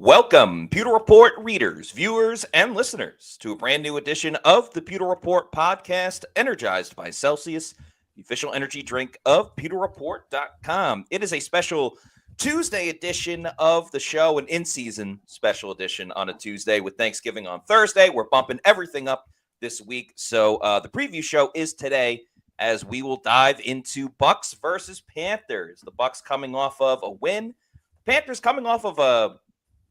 Welcome, Pewter Report readers, viewers, and listeners to a brand new edition of the Pewter Report podcast, energized by Celsius, the official energy drink of pewterreport.com. It is a special Tuesday edition of the show, an in-season special edition on a Tuesday with Thanksgiving on Thursday. We're bumping everything up this week, so the preview show is today as we will dive into Bucs versus Panthers. The Bucs coming off of a win, Panthers coming off of a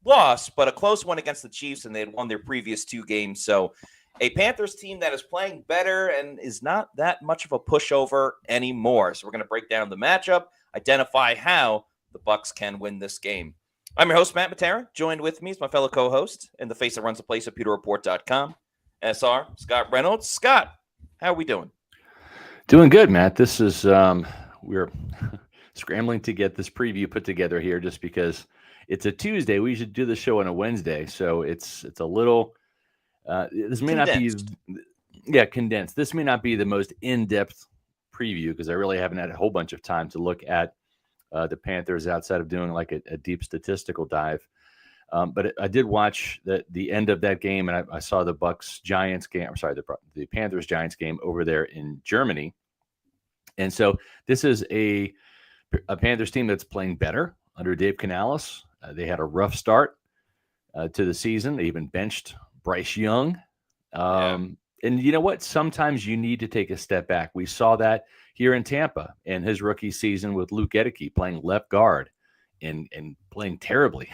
loss, but a close one against the Chiefs, and they had won their previous two games. So a Panthers team that is playing better and is not that much of a pushover anymore. So we're going to break down the matchup, identify how the Bucs can win this game. I'm your host, Matt Matera. Joined with me is my fellow co-host and the face that runs the place at pewterreport.com, SR, Scott Reynolds. Scott, how are we doing? Doing good, Matt. This is, we're scrambling to get this preview put together here just because it's a Tuesday. We should do the show on a Wednesday. So it's a little, this may condensed. not be, condensed. This may not be the most in-depth preview because I really haven't had a whole bunch of time to look at the Panthers outside of doing like a deep statistical dive. But I did watch the end of that game, and I saw the Bucs-Giants game. I'm sorry, the Panthers-Giants game over there in Germany. And so this is a Panthers team that's playing better under Dave Canales. They had a rough start to the season. They even benched Bryce Young. And you know what? Sometimes you need to take a step back. We saw that here in Tampa in his rookie season with Luke Gedeke playing left guard and playing terribly.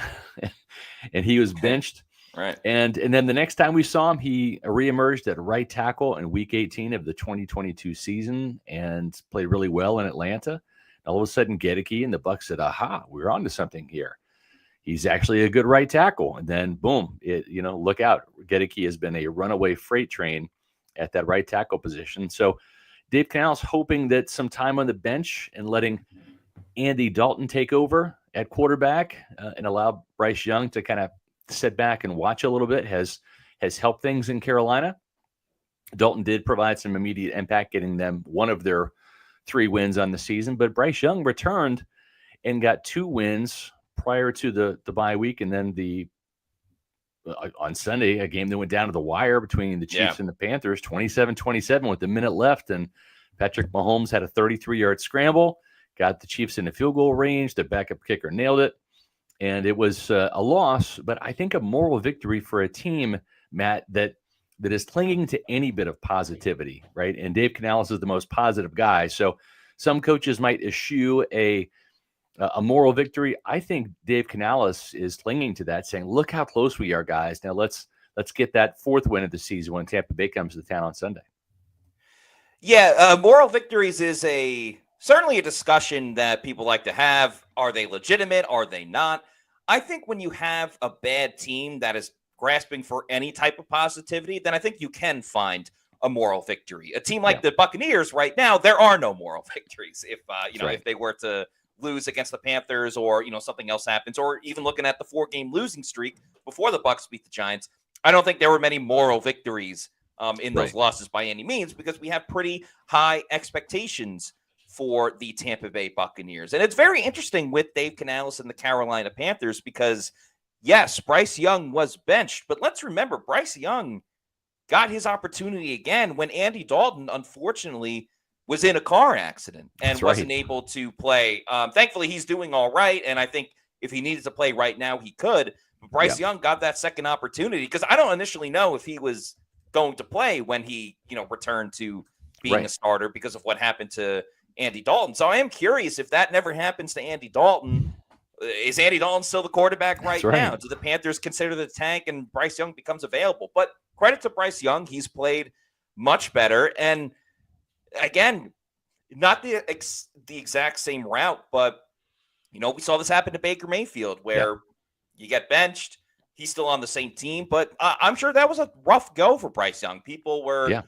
And he was benched. Right. And then the next time we saw him, he reemerged at right tackle in week 18 of the 2022 season and played really well in Atlanta. All of a sudden, Gedeke and the Bucs said, aha, we're on to something here. He's actually a good right tackle. And then, boom, look out. Gedeke has been a runaway freight train at that right tackle position. So Dave Canales hoping that some time on the bench and letting Andy Dalton take over at quarterback and allow Bryce Young to kind of sit back and watch a little bit has helped things in Carolina. Dalton did provide some immediate impact, getting them one of their 3 wins on the season. But Bryce Young returned and got 2 wins prior to the bye week, and then on Sunday, a game that went down to the wire between the Chiefs and the Panthers, 27-27 with a minute left, and Patrick Mahomes had a 33-yard scramble, got the Chiefs in the field goal range. The backup kicker nailed it, and it was a loss, but I think a moral victory for a team, Matt, that is clinging to any bit of positivity, right? And Dave Canales is the most positive guy, so some coaches might eschew a moral victory. I think Dave Canales is clinging to that, saying, look how close we are, guys. Now let's get that 4th win of the season when Tampa Bay comes to town on Sunday. Yeah, moral victories is certainly a discussion that people like to have. Are they legitimate? Are they not? I think when you have a bad team that is grasping for any type of positivity, then I think you can find a moral victory. A team like the Buccaneers right now, there are no moral victories. If if they were to lose against the Panthers, or something else happens, or even looking at the 4-game losing streak before the Bucs beat the Giants, I don't think there were many moral victories in those losses by any means, because we have pretty high expectations for the Tampa Bay Buccaneers. And it's very interesting with Dave Canales and the Carolina Panthers because, yes, Bryce Young was benched, but let's remember Bryce Young got his opportunity again when Andy Dalton, unfortunately, was in a car accident and wasn't able to play. Thankfully, he's doing all right, and I think if he needed to play right now, he could. But Bryce Young got that second opportunity because I don't initially know if he was going to play when he, returned to being a starter because of what happened to Andy Dalton. So I am curious if that never happens to Andy Dalton. Is Andy Dalton still the quarterback right now? Do the Panthers consider the tank and Bryce Young becomes available? But credit to Bryce Young. He's played much better. And again, not the exact same route, but, we saw this happen to Baker Mayfield where you get benched. He's still on the same team, but I'm sure that was a rough go for Bryce Young. People were,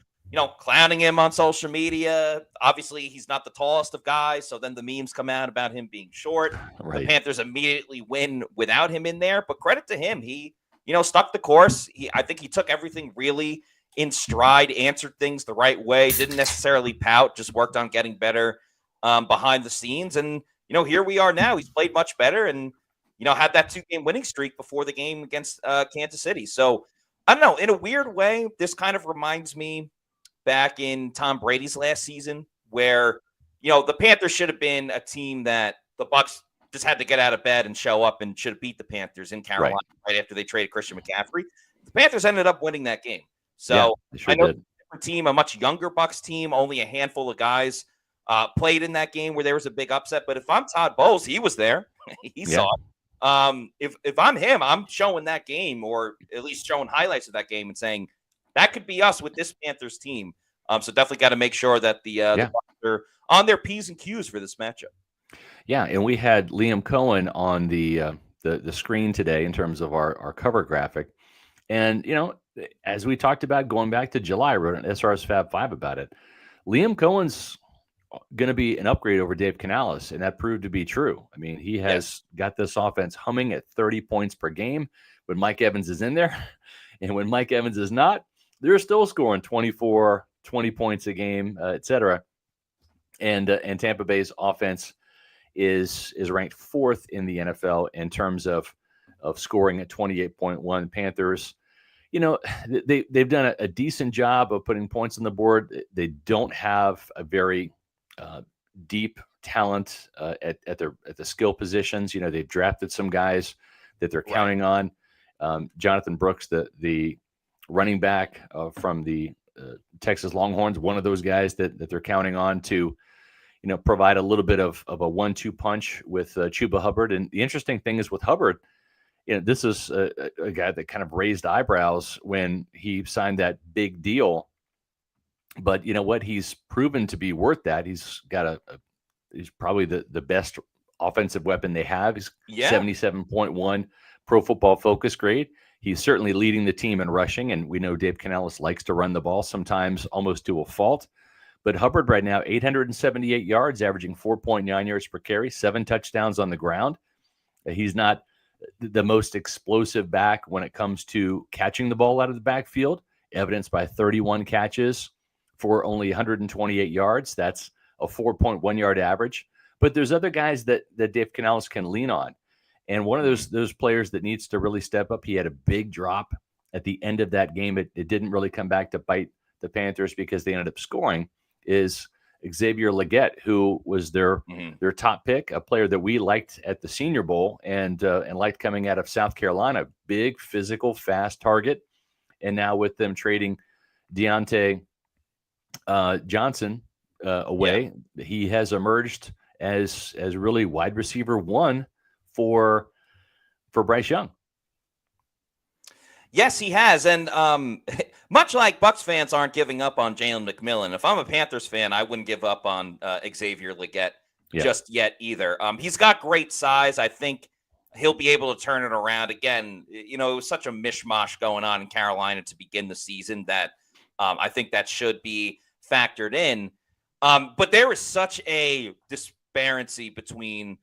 clowning him on social media. Obviously, he's not the tallest of guys, so then the memes come out about him being short. The Panthers immediately win without him in there, but credit to him. He, stuck the course. I think he took everything really in stride, answered things the right way, didn't necessarily pout, just worked on getting better behind the scenes. And, here we are now. He's played much better, and had that 2-game winning streak before the game against Kansas City. So I don't know. In a weird way, this kind of reminds me back in Tom Brady's last season, where the Panthers should have been a team that the Bucs just had to get out of bed and show up and should have beat the Panthers in Carolina right after they traded Christian McCaffrey. The Panthers ended up winning that game. So they sure I know did. a different team, a much younger Bucs team, only a handful of guys played in that game where there was a big upset. But if I'm Todd Bowles, he was there. He saw it. If I'm him, I'm showing that game, or at least showing highlights of that game and saying that could be us with this Panthers team. So definitely got to make sure that the Bucs are on their P's and Q's for this matchup. Yeah, and we had Liam Cohen on the screen today in terms of our cover graphic. And, as we talked about going back to July, I wrote an SRS Fab 5 about it. Liam Cohen's going to be an upgrade over Dave Canales, and that proved to be true. I mean, he has got this offense humming at 30 points per game when Mike Evans is in there. And when Mike Evans is not, they're still scoring 24, 20 points a game, et cetera. And Tampa Bay's offense is ranked 4th in the NFL in terms of scoring at 28.1. Panthers, they've done a decent job of putting points on the board. They don't have a very deep talent at the skill positions. They've drafted some guys that they're counting on. Jonathan Brooks, the running back from the Texas Longhorns, one of those guys that they're counting on to provide a little bit of a 1-2 punch with Chuba Hubbard. And the interesting thing is with Hubbard, this is a guy that kind of raised eyebrows when he signed that big deal. But you know what? He's proven to be worth that. He's got he's probably the best offensive weapon they have. He's 77.1 Pro Football Focus grade. He's certainly leading the team in rushing, and we know Dave Canales likes to run the ball, sometimes almost to a fault. But Hubbard right now, 878 yards, averaging 4.9 yards per carry, 7 touchdowns on the ground. He's not the most explosive back when it comes to catching the ball out of the backfield, evidenced by 31 catches for only 128 yards. That's a 4.1 yard average. But there's other guys that Dave Canales can lean on. And one of those players that needs to really step up, he had a big drop at the end of that game. It didn't really come back to bite the Panthers because they ended up scoring, is Xavier Legette, who was their top pick, a player that we liked at the Senior Bowl and liked coming out of South Carolina. Big, physical, fast target. And now with them trading Deontay Johnson away, he has emerged as really wide receiver 1 for Bryce Young. Yes, he has. And much like Bucs fans aren't giving up on Jalen McMillan, if I'm a Panthers fan, I wouldn't give up on Xavier Legette just yet either. He's got great size. I think he'll be able to turn it around. Again, it was such a mishmash going on in Carolina to begin the season that I think that should be factored in. But there is such a disparity between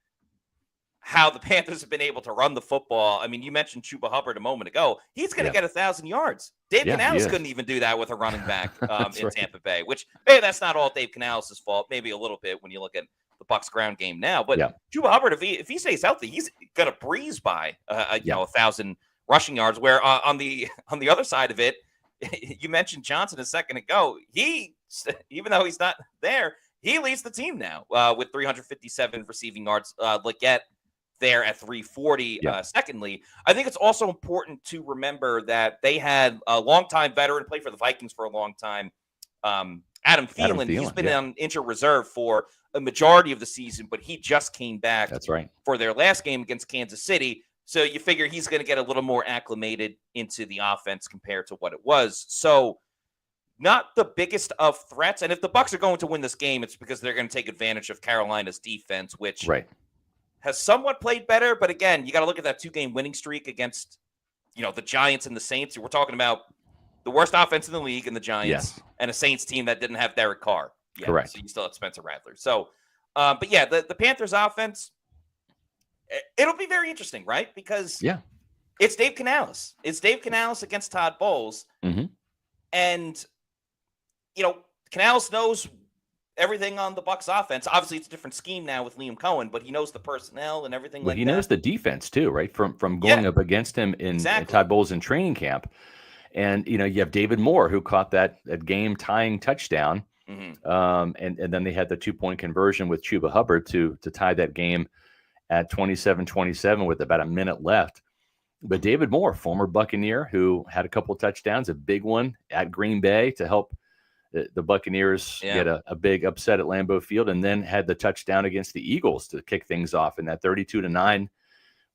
how the Panthers have been able to run the football. I mean, you mentioned Chuba Hubbard a moment ago. He's going to get 1,000 yards. Dave Canales couldn't even do that with a running back in Tampa Bay, which, that's not all Dave Canales' fault. Maybe a little bit when you look at the Bucs ground game now. But Chuba Hubbard, if he stays healthy, he's going to breeze by 1,000 rushing yards. Where on the other side of it, you mentioned Johnson a second ago. He, even though he's not there, he leads the team now with 357 receiving yards. Legette there at 340. Secondly, I think it's also important to remember that they had a longtime veteran play for the Vikings for a long time, Adam Thielen. He's been on injured reserve for a majority of the season, but he just came back. That's right. For their last game against Kansas City. So you figure he's going to get a little more acclimated into the offense compared to what it was. So not the biggest of threats. And if the Bucs are going to win this game, it's because they're going to take advantage of Carolina's defense, which has somewhat played better. But again, you got to look at that 2-game winning streak against, the Giants and the Saints. We're talking about the worst offense in the league in the Giants and a Saints team that didn't have Derek Carr. Correct. So you still have Spencer Rattler. So, but the Panthers offense, it'll be very interesting, right? Because it's Dave Canales. It's Dave Canales against Todd Bowles. And, Canales knows everything on the Bucs offense. Obviously, it's a different scheme now with Liam Cohen, but he knows the personnel and everything Well, like he that. knows the defense too, right? From Yeah, going up against him in exactly. Todd Bowles in training camp. And, you have David Moore, who caught that game-tying touchdown. And then they had the 2-point conversion with Chuba Hubbard to tie that game at 27-27 with about a minute left. But David Moore, former Buccaneer, who had a couple touchdowns, a big one at Green Bay to help the Buccaneers get a big upset at Lambeau Field, and then had the touchdown against the Eagles to kick things off in that 32-9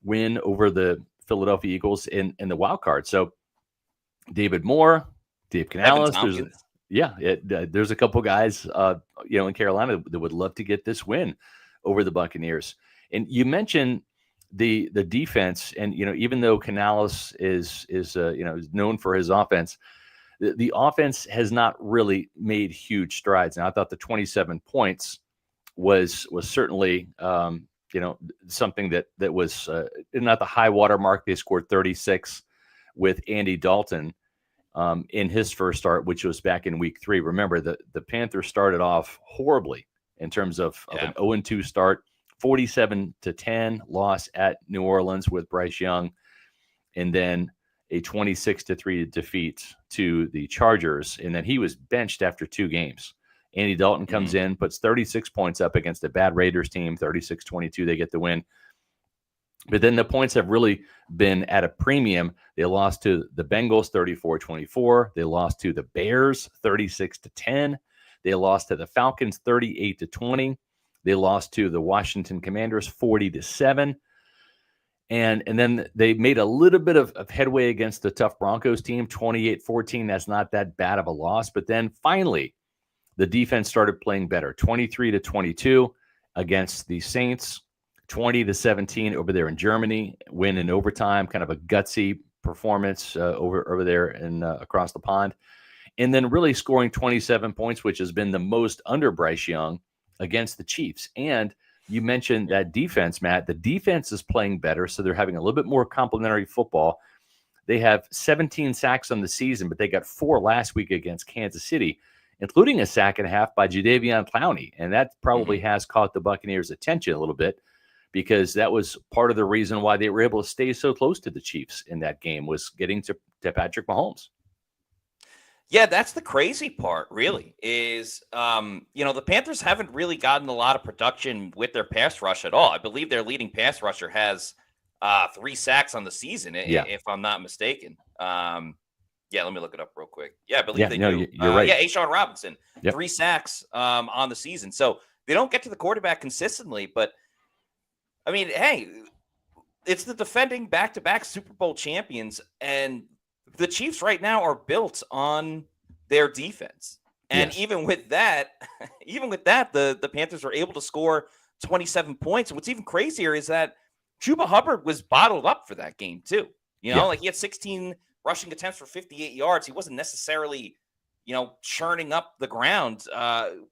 win over the Philadelphia Eagles in the wild card. So David Moore, Dave Canales, there's a couple guys, in Carolina that would love to get this win over the Buccaneers. And you mentioned the defense, and even though Canales is known for his offense, the offense has not really made huge strides. And I thought the 27 points was certainly something that was not the high water mark. They scored 36 with Andy Dalton in his first start, which was back in week 3. Remember, the Panthers started off horribly in terms of an 0-2 start, 47-10 loss at New Orleans with Bryce Young, and then a 26-3 defeat to the Chargers. And then he was benched after 2 games. Andy Dalton comes in, puts 36 points up against a bad Raiders team, 36-22. They get the win. But then the points have really been at a premium. They lost to the Bengals 34-24. They lost to the Bears 36-10. They lost to the Falcons 38-20. They lost to the Washington Commanders 40-7. And then they made a little bit of headway against the tough Broncos team, 28-14. That's not that bad of a loss. But then finally, the defense started playing better, 23-22 against the Saints, 20-17 over there in Germany, win in overtime, kind of a gutsy performance over there in across the pond. And then really scoring 27 points, which has been the most under Bryce Young against the Chiefs. And you mentioned that defense, Matt. The defense is playing better, so they're having a little bit more complimentary football. They have 17 sacks on the season, but they got 4 last week against Kansas City, including a sack and a half by Jadeveon Clowney. And that probably has caught the Buccaneers' attention a little bit, because that was part of the reason why they were able to stay so close to the Chiefs in that game, was getting to Patrick Mahomes. Yeah, that's the crazy part, really, is, the Panthers haven't really gotten a lot of production with their pass rush at all. I believe their leading pass rusher has 3 sacks on the season, if I'm not mistaken. Let me look it up real quick. Yeah, I believe they do. You're right. A'Shawn Robinson, 3 sacks on the season. So they don't get to the quarterback consistently, but, I mean, hey, it's the defending back-to-back Super Bowl champions, and the Chiefs right now are built on their defense. And even with that, the Panthers were able to score 27 points. And what's even crazier is that Chuba Hubbard was bottled up for that game too. He had 16 rushing attempts for 58 yards. He wasn't necessarily, churning up the ground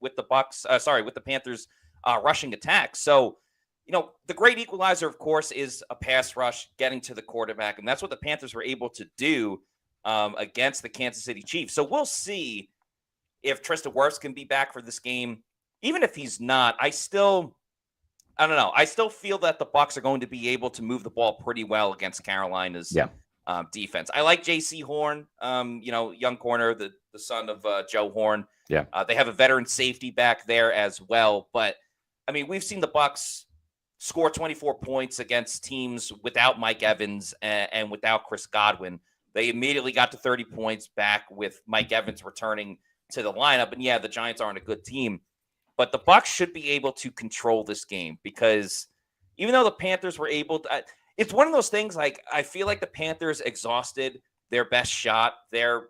with the Panthers rushing attack. So, the great equalizer, of course, is a pass rush getting to the quarterback. And that's what the Panthers were able to do against the Kansas City Chiefs. So we'll see if Tristan Wirfs can be back for this game. Even if he's not, I don't know. I still feel that the Bucs are going to be able to move the ball pretty well against Carolina's defense. I like J.C. Horn, young corner, the son of Joe Horn. Yeah. They have a veteran safety back there as well. But, I mean, we've seen the Bucs score 24 points against teams without Mike Evans and without Chris Godwin. They immediately got to 30 points back with Mike Evans returning to the lineup. And the Giants aren't a good team, but the Bucs should be able to control this game, because even though the Panthers were able to, it's one of those things, like, I feel like the Panthers exhausted their best shot, their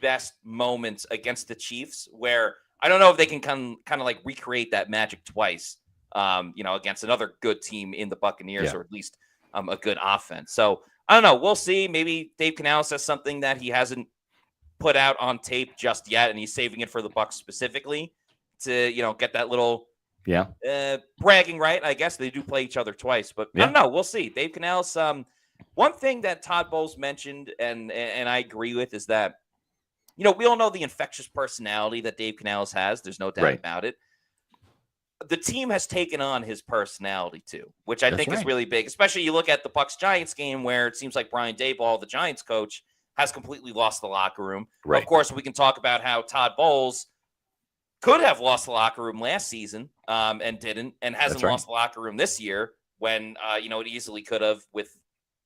best moments against the Chiefs, where I don't know if they can kind of like recreate that magic twice, against another good team in the Buccaneers, or at least a good offense. So I don't know. We'll see. Maybe Dave Canales says something that he hasn't put out on tape just yet, and he's saving it for the Bucs specifically to, get that little bragging right. I guess they do play each other twice, but I don't know. We'll see. Dave Canales. One thing that Todd Bowles mentioned, and I agree with, is that, we all know the infectious personality that Dave Canales has. There's no doubt about it. the team has taken on his personality too, which I That's think is right. really big. Especially you look at the Bucs-Giants game where it seems like Brian Daboll, the Giants coach, has completely lost the locker room. Right. Of course, we can talk about how Todd Bowles could have lost the locker room last season and didn't, and hasn't That's right. lost the locker room this year when, it easily could have with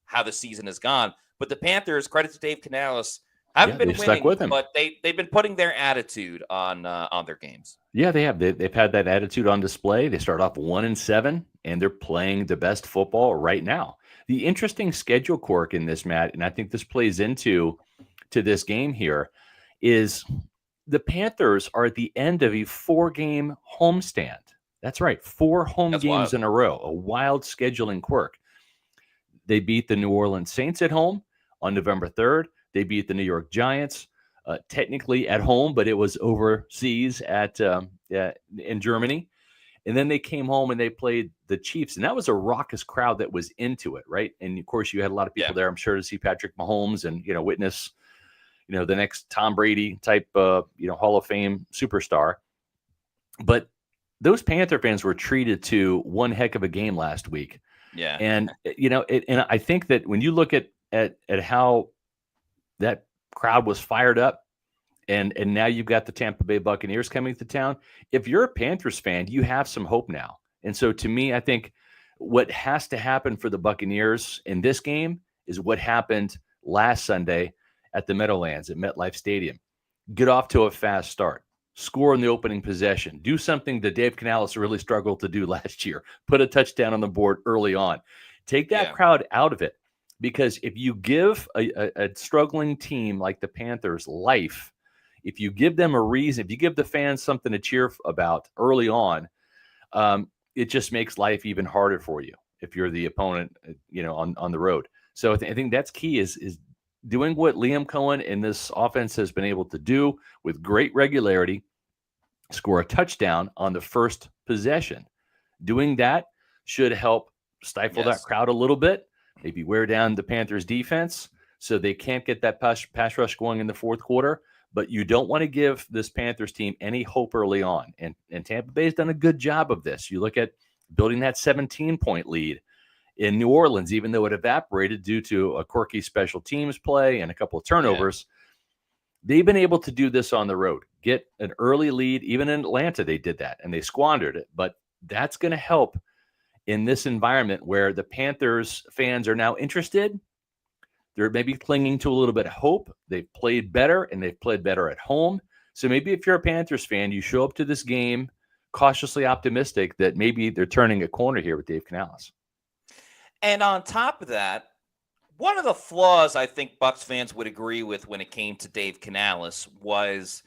how the season has gone. But the Panthers, credit to Dave Canales, haven't been they've winning, stuck with him. but they've been putting their attitude on their games. Yeah, they have. They've had that attitude on display. They start off 1-7, and they're playing the best football right now. The interesting schedule quirk in this, Matt, and I think this plays into this game here, is the Panthers are at the end of a 4-game homestand. That's right, 4 home That's games wild. in a row, a wild scheduling quirk. They beat the New Orleans Saints at home on November 3rd. They beat the New York Giants, technically at home, but it was overseas in Germany. And then they came home and they played the Chiefs, and that was a raucous crowd that was into it, right? And of course, you had a lot of people there, I'm sure, to see Patrick Mahomes and witness the next Tom Brady type Hall of Fame superstar. But those Panther fans were treated to one heck of a game last week. Yeah. And and I think that when you look at how that crowd was fired up, and now you've got the Tampa Bay Buccaneers coming to town. If you're a Panthers fan, you have some hope now. And so to me, I think what has to happen for the Buccaneers in this game is what happened last Sunday at the Meadowlands at MetLife Stadium. Get off to a fast start. Score in the opening possession. Do something that Dave Canales really struggled to do last year. Put a touchdown on the board early on. Take that crowd out of it. Because if you give a struggling team like the Panthers life, if you give them a reason, if you give the fans something to cheer about early on, it just makes life even harder for you if you're the opponent, on the road. So I think that's key is doing what Liam Cohen and this offense has been able to do with great regularity, score a touchdown on the first possession. Doing that should help stifle that crowd a little bit, maybe wear down the Panthers defense so they can't get that pass rush going in the fourth quarter. But you don't want to give this Panthers team any hope early on. And Tampa Bay has done a good job of this. You look at building that 17-point lead in New Orleans, even though it evaporated due to a quirky special teams play and a couple of turnovers. They've been able to do this on the road, get an early lead. Even in Atlanta, they did that, and they squandered it. But that's going to help in this environment where the Panthers fans are now interested. They're maybe clinging to a little bit of hope. They've played better, and they've played better at home. So maybe if you're a Panthers fan, you show up to this game cautiously optimistic that maybe they're turning a corner here with Dave Canales. And on top of that, one of the flaws I think Bucs fans would agree with when it came to Dave Canales was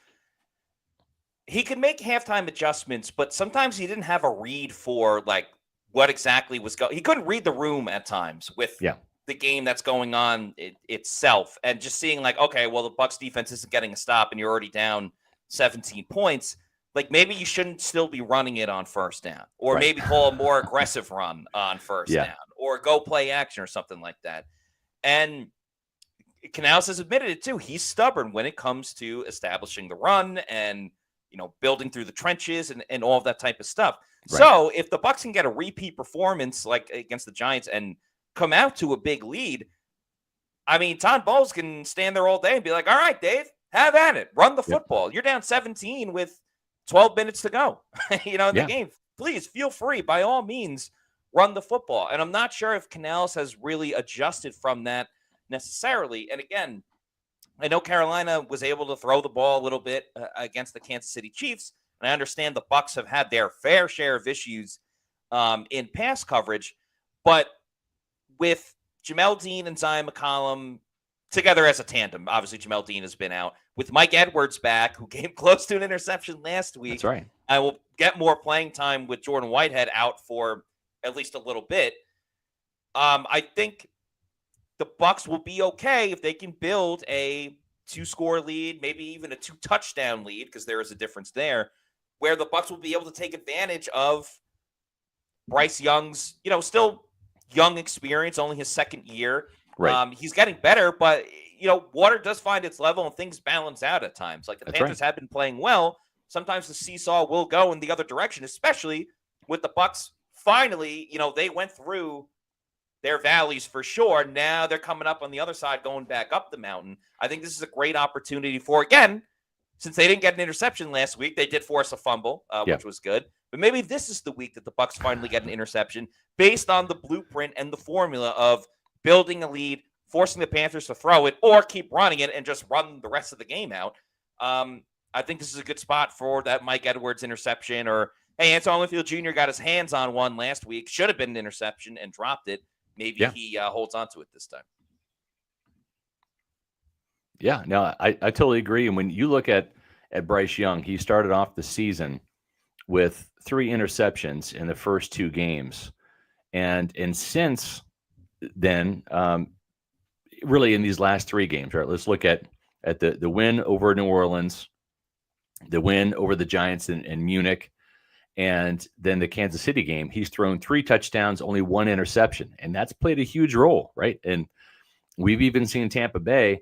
he could make halftime adjustments, but sometimes he didn't have a read for what exactly was going. He couldn't read the room at times with the game that's going on itself, and just seeing okay, well, the Bucs defense isn't getting a stop and you're already down 17 points. Maybe you shouldn't still be running it on first down, or maybe call a more aggressive run on first down, or go play action or something like that. And Canales has admitted it too. He's stubborn when it comes to establishing the run and building through the trenches and all of that type of stuff. Right. So if the Bucs can get a repeat performance like against the Giants and come out to a big lead, I mean, Todd Bowles can stand there all day and be like, all right, Dave, have at it. Run the football. You're down 17 with 12 minutes to go, in the game. Please feel free. By all means, run the football. And I'm not sure if Canales has really adjusted from that necessarily. And again, I know Carolina was able to throw the ball a little bit against the Kansas City Chiefs. And I understand the Bucs have had their fair share of issues in pass coverage. But with Jamel Dean and Zion McCollum together as a tandem, obviously Jamel Dean has been out. With Mike Edwards back, who came close to an interception last week. That's right. I will get more playing time with Jordan Whitehead out for at least a little bit. I think the Bucs will be okay if they can build a 2-score lead, maybe even a 2-touchdown lead, because there is a difference there, where the Bucs will be able to take advantage of Bryce Young's, still young experience, only his second year. Right. He's getting better, but water does find its level and things balance out at times. The Panthers have been playing well. Sometimes the seesaw will go in the other direction, especially with the Bucs finally, they went through their valleys for sure. Now they're coming up on the other side, going back up the mountain. I think this is a great opportunity for, again, since they didn't get an interception last week, they did force a fumble, which was good. But maybe this is the week that the Bucs finally get an interception based on the blueprint and the formula of building a lead, forcing the Panthers to throw it, or keep running it and just run the rest of the game out. I think this is a good spot for that Mike Edwards interception, or, hey, Antoine Winfield Jr. got his hands on one last week. Should have been an interception and dropped it. Maybe he holds on to it this time. Yeah, no, I totally agree. And when you look at Bryce Young, he started off the season with 3 interceptions in the first 2 games. And since then, really in these last 3 games, right? Let's look at the win over New Orleans, the win over the Giants in Munich, and then the Kansas City game. He's thrown 3 touchdowns, only 1 interception. And that's played a huge role, right? And we've even seen Tampa Bay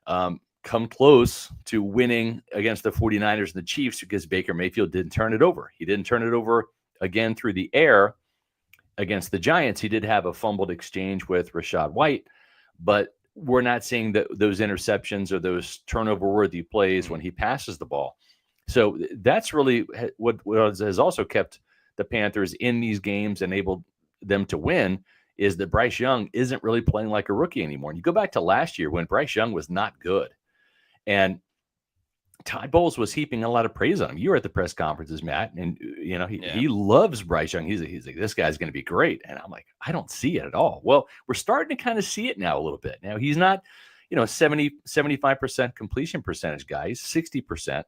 come close to winning against the 49ers and the Chiefs because Baker Mayfield didn't turn it over. He didn't turn it over again through the air against the Giants. He did have a fumbled exchange with Rachaad White, but we're not seeing those interceptions or those turnover-worthy plays when he passes the ball. So that's really what has also kept the Panthers in these games and enabled them to win, is that Bryce Young isn't really playing like a rookie anymore. And you go back to last year when Bryce Young was not good. And Todd Bowles was heaping a lot of praise on him. You were at the press conferences, Matt, and he loves Bryce Young. He's like, this guy's going to be great. And I'm like, I don't see it at all. Well, we're starting to kind of see it now a little bit. Now he's not, 75% completion percentage guy. He's 60%.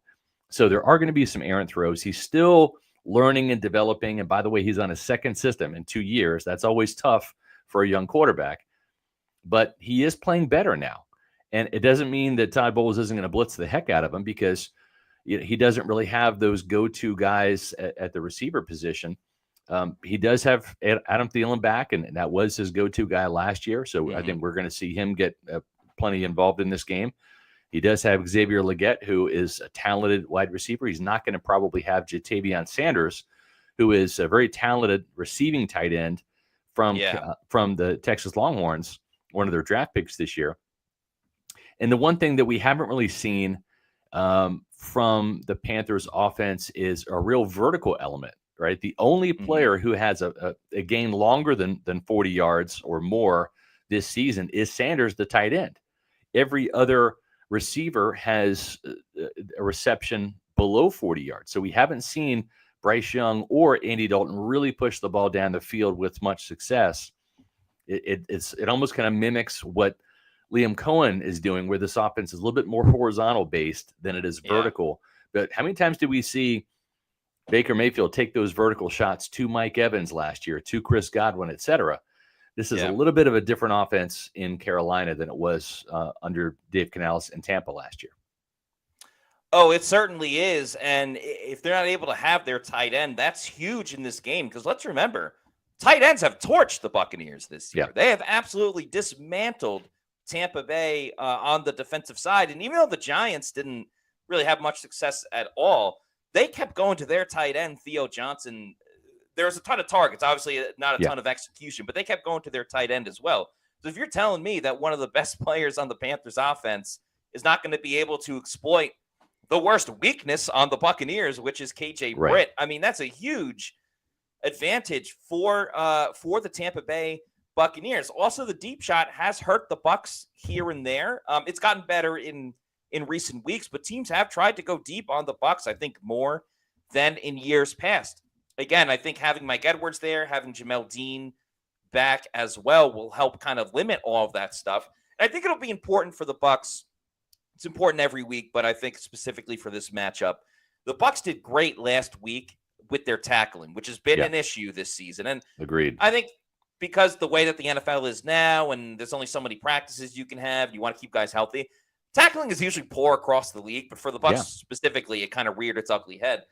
So there are going to be some errant throws. He's still learning and developing. And by the way, he's on a second system in 2 years. That's always tough for a young quarterback. But he is playing better now. And it doesn't mean that Todd Bowles isn't going to blitz the heck out of him, because he doesn't really have those go-to guys at the receiver position. He does have Adam Thielen back, and that was his go-to guy last year. So I think we're going to see him get plenty involved in this game. He does have Xavier Legette, who is a talented wide receiver. He's not going to probably have Jatavion Sanders, who is a very talented receiving tight end from the Texas Longhorns, one of their draft picks this year. And the one thing that we haven't really seen from the Panthers offense is a real vertical element, right? The only player who has a gain longer than 40 yards or more this season is Sanders, the tight end. Every other receiver has a reception below 40 yards. So we haven't seen Bryce Young or Andy Dalton really push the ball down the field with much success. It almost kind of mimics what Liam Cohen is doing, where this offense is a little bit more horizontal based than it is vertical. But how many times did we see Baker Mayfield take those vertical shots to Mike Evans last year, to Chris Godwin, et cetera? This is a little bit of a different offense in Carolina than it was under Dave Canales in Tampa last year. Oh, it certainly is. And if they're not able to have their tight end, that's huge in this game, because let's remember, tight ends have torched the Buccaneers this year. They have absolutely dismantled Tampa Bay on the defensive side. And even though the Giants didn't really have much success at all, they kept going to their tight end, Theo Johnson. There was a ton of targets, obviously not a ton of execution, but they kept going to their tight end as well. So if you're telling me that one of the best players on the Panthers offense is not going to be able to exploit the worst weakness on the Buccaneers, which is KJ Britt, I mean, that's a huge advantage for the Tampa Bay Buccaneers. Also, the deep shot has hurt the Bucs here and there. It's gotten better in recent weeks, but teams have tried to go deep on the Bucs, I think, more than in years past. Again, I think having Mike Edwards there, having Jamel Dean back as well, will help kind of limit all of that stuff. And I think it'll be important for the Bucs. It's important every week, but I think specifically for this matchup, the Bucs did great last week with their tackling, which has been an issue this season. And agreed. I think because the way that the NFL is now, and there's only so many practices you can have, you want to keep guys healthy. Tackling is usually poor across the league, but for the Bucs specifically, it kind of reared its ugly head.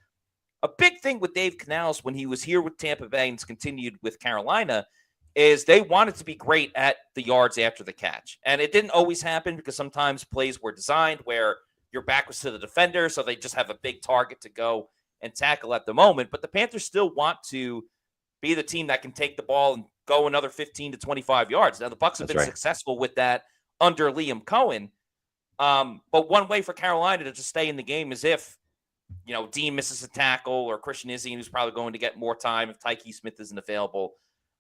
A big thing with Dave Canales when he was here with Tampa Bay and continued with Carolina is they wanted to be great at the yards after the catch. And it didn't always happen, because sometimes plays were designed where your back was to the defender, so they just have a big target to go and tackle at the moment, but the Panthers still want to be the team that can take the ball and go another 15 to 25 yards. Now, the Bucs have been successful with that under Liam Cohen. But one way for Carolina to just stay in the game is if, Dean misses a tackle or Christian Izzy, who's probably going to get more time if Tyke Smith isn't available.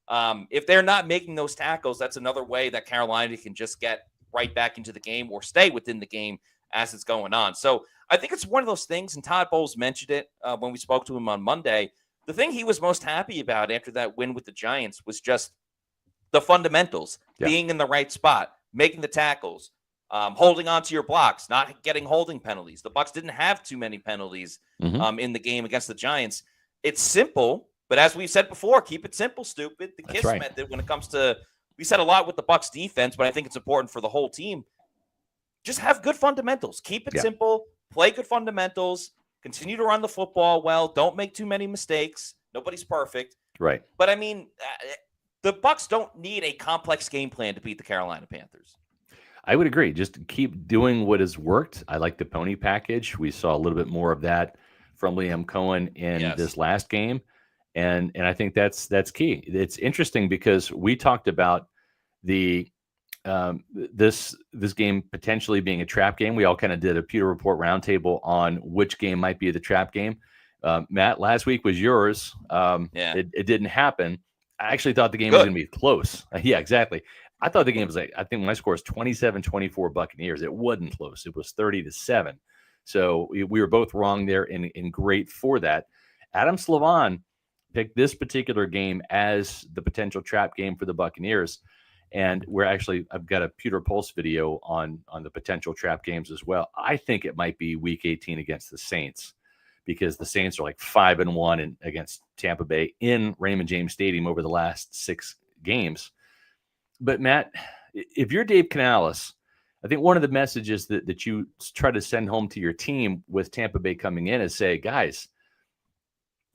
If they're not making those tackles, that's another way that Carolina can just get right back into the game or stay within the game as it's going on. So I think it's one of those things, and Todd Bowles mentioned it when we spoke to him on Monday. The thing he was most happy about after that win with the Giants was just the fundamentals, being in the right spot, making the tackles, holding on to your blocks, not getting holding penalties. The Bucs didn't have too many penalties in the game against the Giants. It's simple, but as we've said before, keep it simple, stupid. The KISS method when it comes to, we said a lot with the Bucs defense, but I think it's important for the whole team. Just have good fundamentals. Keep it simple. Play good fundamentals. Continue to run the football well. Don't make too many mistakes. Nobody's perfect. Right. But, I mean, the Bucs don't need a complex game plan to beat the Carolina Panthers. I would agree. Just keep doing what has worked. I like the pony package. We saw a little bit more of that from Liam Cohen in this last game. And I think that's key. It's interesting because we talked about the this game potentially being a trap game. We all kind of did a Pewter Report roundtable on which game might be the trap game. Matt, last week was yours. It didn't happen. I actually thought the game was going to be close. Yeah, exactly. I thought the game was I think my score was 27-24 Buccaneers. It wasn't close. It was 30-7. So we were both wrong there and great for that. Adam Slavon picked this particular game as the potential trap game for the Buccaneers. And I've got a Pewter Pulse video on the potential trap games as well. I think it might be Week 18 against the Saints, because the Saints are like 5-1 against Tampa Bay in Raymond James Stadium over the last 6 games. But Matt, if you're Dave Canales, I think one of the messages that you try to send home to your team with Tampa Bay coming in is say, guys,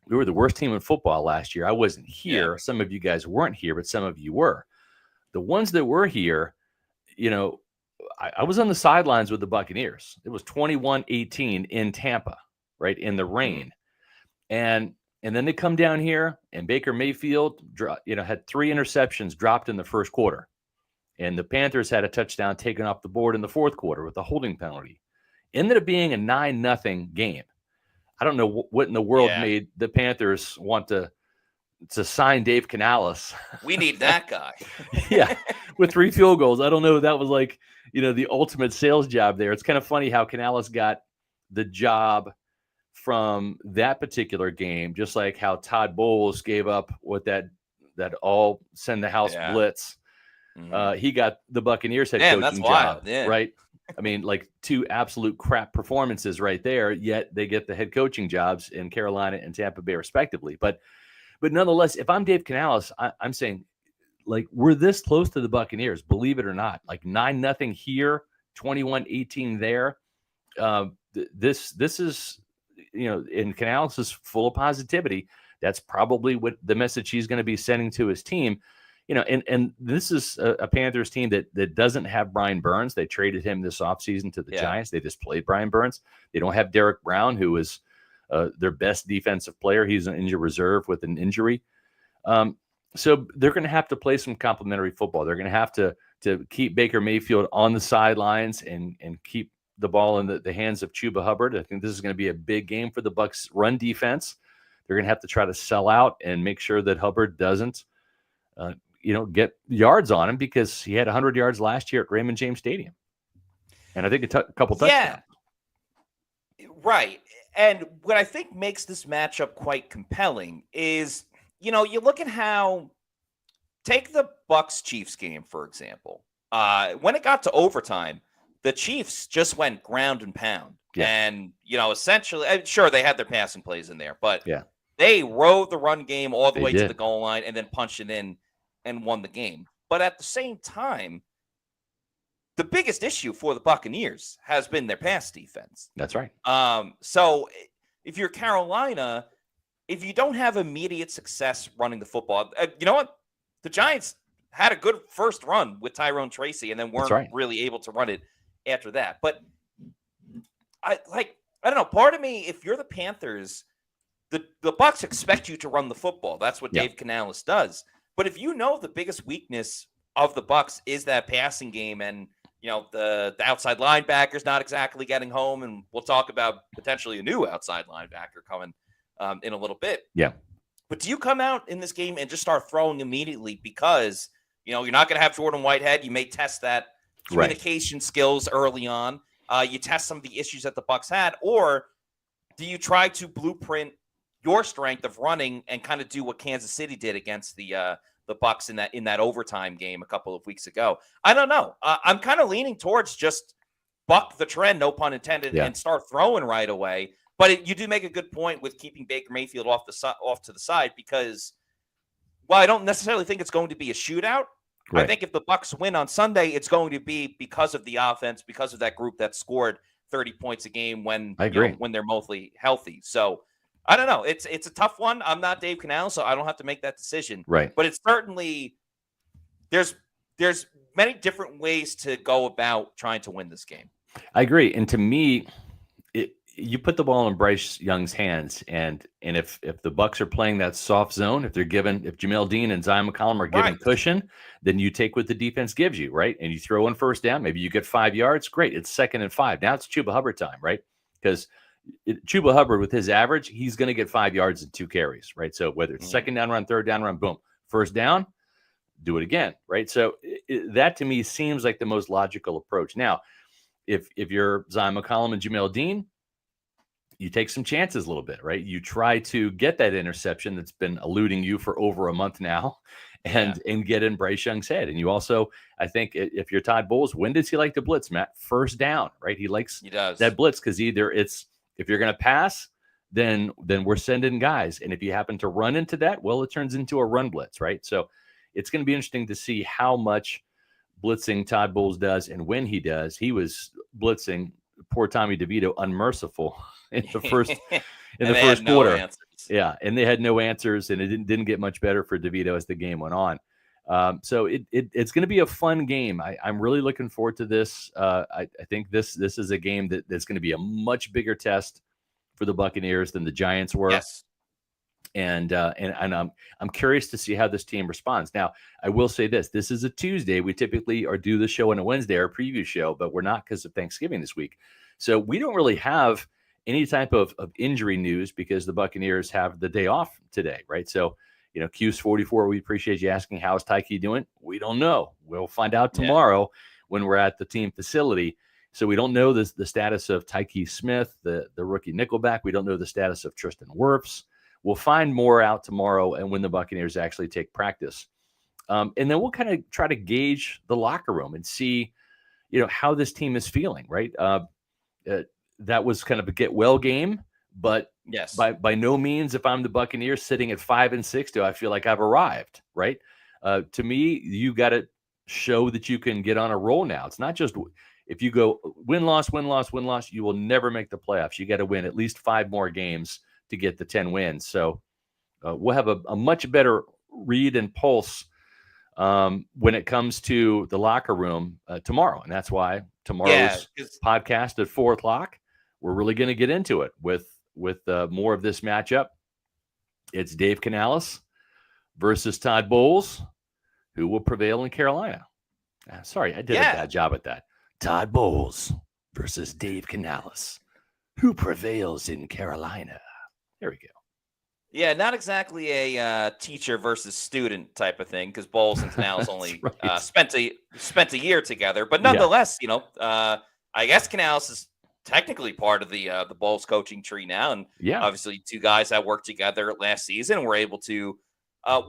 we were the worst team in football last year. I wasn't here. Some of you guys weren't here, but some of you were. The ones that were here, I was on the sidelines with the Buccaneers. It was 21-18 in Tampa, right, in the rain. And then they come down here, and Baker Mayfield, had 3 interceptions dropped in the first quarter. And the Panthers had a touchdown taken off the board in the fourth quarter with a holding penalty. Ended up being a 9-0 game. I don't know what in the world made the Panthers want to sign Dave Canales. We need that guy. With 3 field goals. I don't know. That was like, the ultimate sales job there. It's kind of funny how Canales got the job from that particular game, just like how Todd Bowles gave up with that all send the house blitz. He got the Buccaneers head coaching job, right? I mean, like 2 absolute crap performances right there, yet they get the head coaching jobs in Carolina and Tampa Bay respectively. But nonetheless, if I'm Dave Canales, I'm saying, like, we're this close to the Buccaneers, believe it or not. Like 9-0 here, 21-18 there. This is, and Canales is full of positivity. That's probably what the message he's going to be sending to his team. And this is a Panthers team that doesn't have Brian Burns. They traded him this offseason to the Giants. They just played Brian Burns. They don't have Derek Brown, who is their best defensive player. He's an injured reserve with an injury. So they're going to have to play some complementary football. They're going to have to keep Baker Mayfield on the sidelines and keep the ball in the hands of Chuba Hubbard. I think this is going to be a big game for the Bucs run defense. They're going to have to try to sell out and make sure that Hubbard doesn't, get yards on him, because he had 100 yards last year at Raymond James Stadium. And I think a couple touchdowns. Right. And what I think makes this matchup quite compelling is, you look at how, take the Bucs-Chiefs game, for example. When it got to overtime, the Chiefs just went ground and pound. And, essentially, sure, they had their passing plays in there, but they rode the run game all the way to the goal line and then punched it in and won the game. But at the same time, the biggest issue for the Buccaneers has been their pass defense. That's right. So if you're Carolina, if you don't have immediate success running the football, you know what? The Giants had a good first run with Tyrone Tracy and then weren't really able to run it after that. But I don't know. Part of me, if you're the Panthers, the Bucs expect you to run the football. That's what Yeah. Dave Canales does. But if you know the biggest weakness of the Bucs is that passing game, and the outside linebacker's not exactly getting home, and we'll talk about potentially a new outside linebacker coming in a little bit. Yeah. But do you come out in this game and just start throwing immediately because you're not going to have Jordan Whitehead? You may test that communication skills early on. You test some of the issues that the Bucs had, or do you try to blueprint your strength of running and kind of do what Kansas City did against the Bucs in that overtime game a couple of weeks ago? I don't know. I'm kind of leaning towards just buck the trend, no pun intended, and start throwing right away. But you do make a good point with keeping Baker Mayfield off to the side, because while I don't necessarily think it's going to be a shootout, I think if the Bucs win on Sunday, it's going to be because of the offense, because of that group that scored 30 points a game when when they're mostly healthy. So I don't know. It's a tough one. I'm not Dave Canales, so I don't have to make that decision. Right. But it's certainly there's many different ways to go about trying to win this game. I agree. And to me, you put the ball in Bryce Young's hands, and if the Bucs are playing that soft zone, if Jamel Dean and Zion McCollum are given cushion, then you take what the defense gives you, right? And you throw in first down. Maybe you get 5 yards. Great. It's 2nd and 5. Now it's Chuba Hubbard time, right? Because Chuba Hubbard, with his average, he's going to get 5 yards and 2 carries, right? So whether it's 2nd down run, 3rd down run, boom, first down, do it again, right? So that to me seems like the most logical approach. Now, if you're Zion McCollum and Jamel Dean, you take some chances a little bit, right? You try to get that interception that's been eluding you for over a month now and get in Bryce Young's head. And you also, I think if you're Todd Bowles, when does he like to blitz, Matt? First down, right? He does that blitz because either if you're going to pass, then we're sending guys. And if you happen to run into that, well, it turns into a run blitz, right? So it's going to be interesting to see how much blitzing Todd Bowles does and when he does. He was blitzing poor Tommy DeVito unmerciful in the first quarter. Yeah, and they had no answers, and it didn't get much better for DeVito as the game went on. So it's going to be a fun game. I'm really looking forward to this. I think this is a game that's going to be a much bigger test for the Buccaneers than the Giants were. Yes. And I'm curious to see how this team responds. Now, I will say this is a Tuesday. We typically do the show on a Wednesday, our preview show, but we're not because of Thanksgiving this week. So we don't really have any type of injury news because the Buccaneers have the day off today, right? So, Q's 44, we appreciate you asking, how's Tyke doing? We don't know. We'll find out tomorrow when we're at the team facility. So we don't know the status of Tyke Smith, the rookie nickelback. We don't know the status of Tristan Wirfs. We'll find more out tomorrow and when the Buccaneers actually take practice. And then we'll kind of try to gauge the locker room and see, how this team is feeling, right? That was kind of a get well game, but by no means, if I'm the Buccaneers sitting at 5-6, do I feel like I've arrived, right? To me, you got to show that you can get on a roll now. It's not just if you go win-loss, you will never make the playoffs. You got to win at least 5 more games to get the 10 wins. So we'll have a much better read and pulse when it comes to the locker room tomorrow. And that's why tomorrow's podcast at 4:00, we're really going to get into it with more of this matchup. It's Dave Canales versus Todd Bowles. Who will prevail in Carolina? Sorry, I did a bad job at that. Todd Bowles versus Dave Canales. Who prevails in Carolina? There we go. Yeah, not exactly a teacher versus student type of thing, because Bowles and Canales only spent a year together. But nonetheless, I guess Canales is technically part of the Bowles coaching tree now, and obviously 2 guys that worked together last season were able to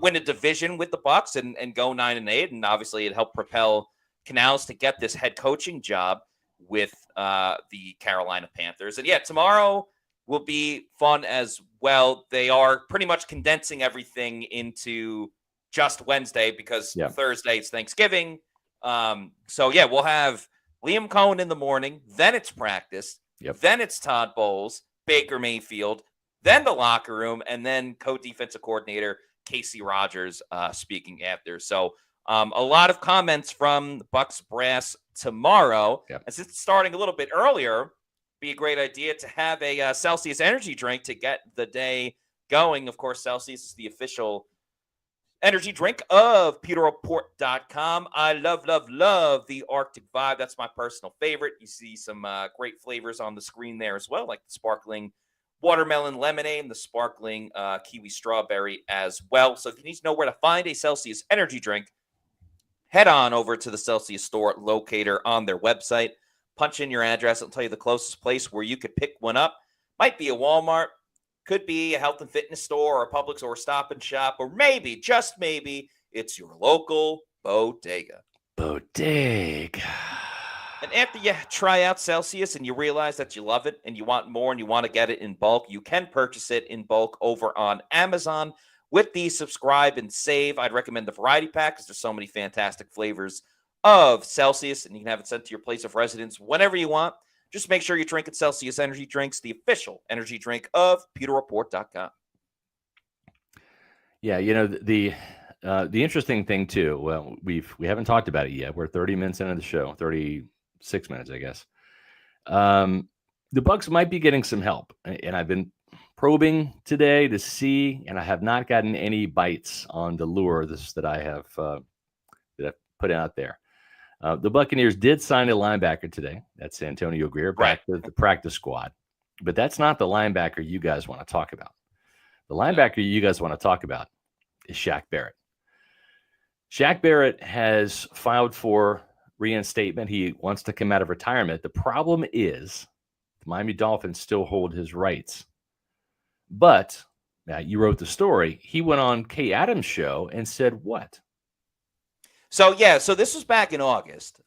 win a division with the Bucs and go 9-8, and obviously it helped propel Canales to get this head coaching job with the Carolina Panthers. And tomorrow will be fun as well. They are pretty much condensing everything into just Wednesday because Thursday is Thanksgiving. So we'll have Liam Cohen in the morning, then it's practice, then it's Todd Bowles, Baker Mayfield, then the locker room, and then co-defensive coordinator Casey Rogers speaking after. So a lot of comments from the Bucs brass tomorrow. And since it's starting a little bit earlier, be a great idea to have a Celsius energy drink to get the day going. Of course, Celsius is the official energy drink of pewterreport.com. I love the Arctic Vibe. That's my personal favorite. You see some great flavors on the screen there as well, like the sparkling watermelon lemonade and the sparkling kiwi strawberry as well. So if you need to know where to find a Celsius energy drink, head on over to the Celsius store locator on their website. Punch in your address. It'll tell you the closest place where you could pick one up. Might be a Walmart, could be a health and fitness store or a Publix or a Stop and Shop, or maybe, just maybe, it's your local bodega. Bodega. And after you try out Celsius and you realize that you love it and you want more and you want to get it in bulk, you can purchase it in bulk over on Amazon with the subscribe and save. I'd recommend the variety pack because there's so many fantastic flavors of Celsius, and you can have it sent to your place of residence whenever you want. Just make sure you're drinking Celsius energy drinks, the official energy drink of pewterreport.com. Yeah, you know, the interesting thing too, well, we haven't talked about it yet. We're 30 minutes into the show, 36 minutes, I guess. The Bucs might be getting some help, and I've been probing today to see, and I have not gotten any bites on the lure that I have put out there. The Buccaneers did sign a linebacker today. That's Antonio Greer, back to the practice squad. But that's not the linebacker you guys want to talk about. The linebacker you guys want to talk about is Shaq Barrett. Shaq Barrett has filed for reinstatement. He wants to come out of retirement. The problem is the Miami Dolphins still hold his rights. But, you wrote the story, he went on Kay Adams' show and said what? So this was back in August.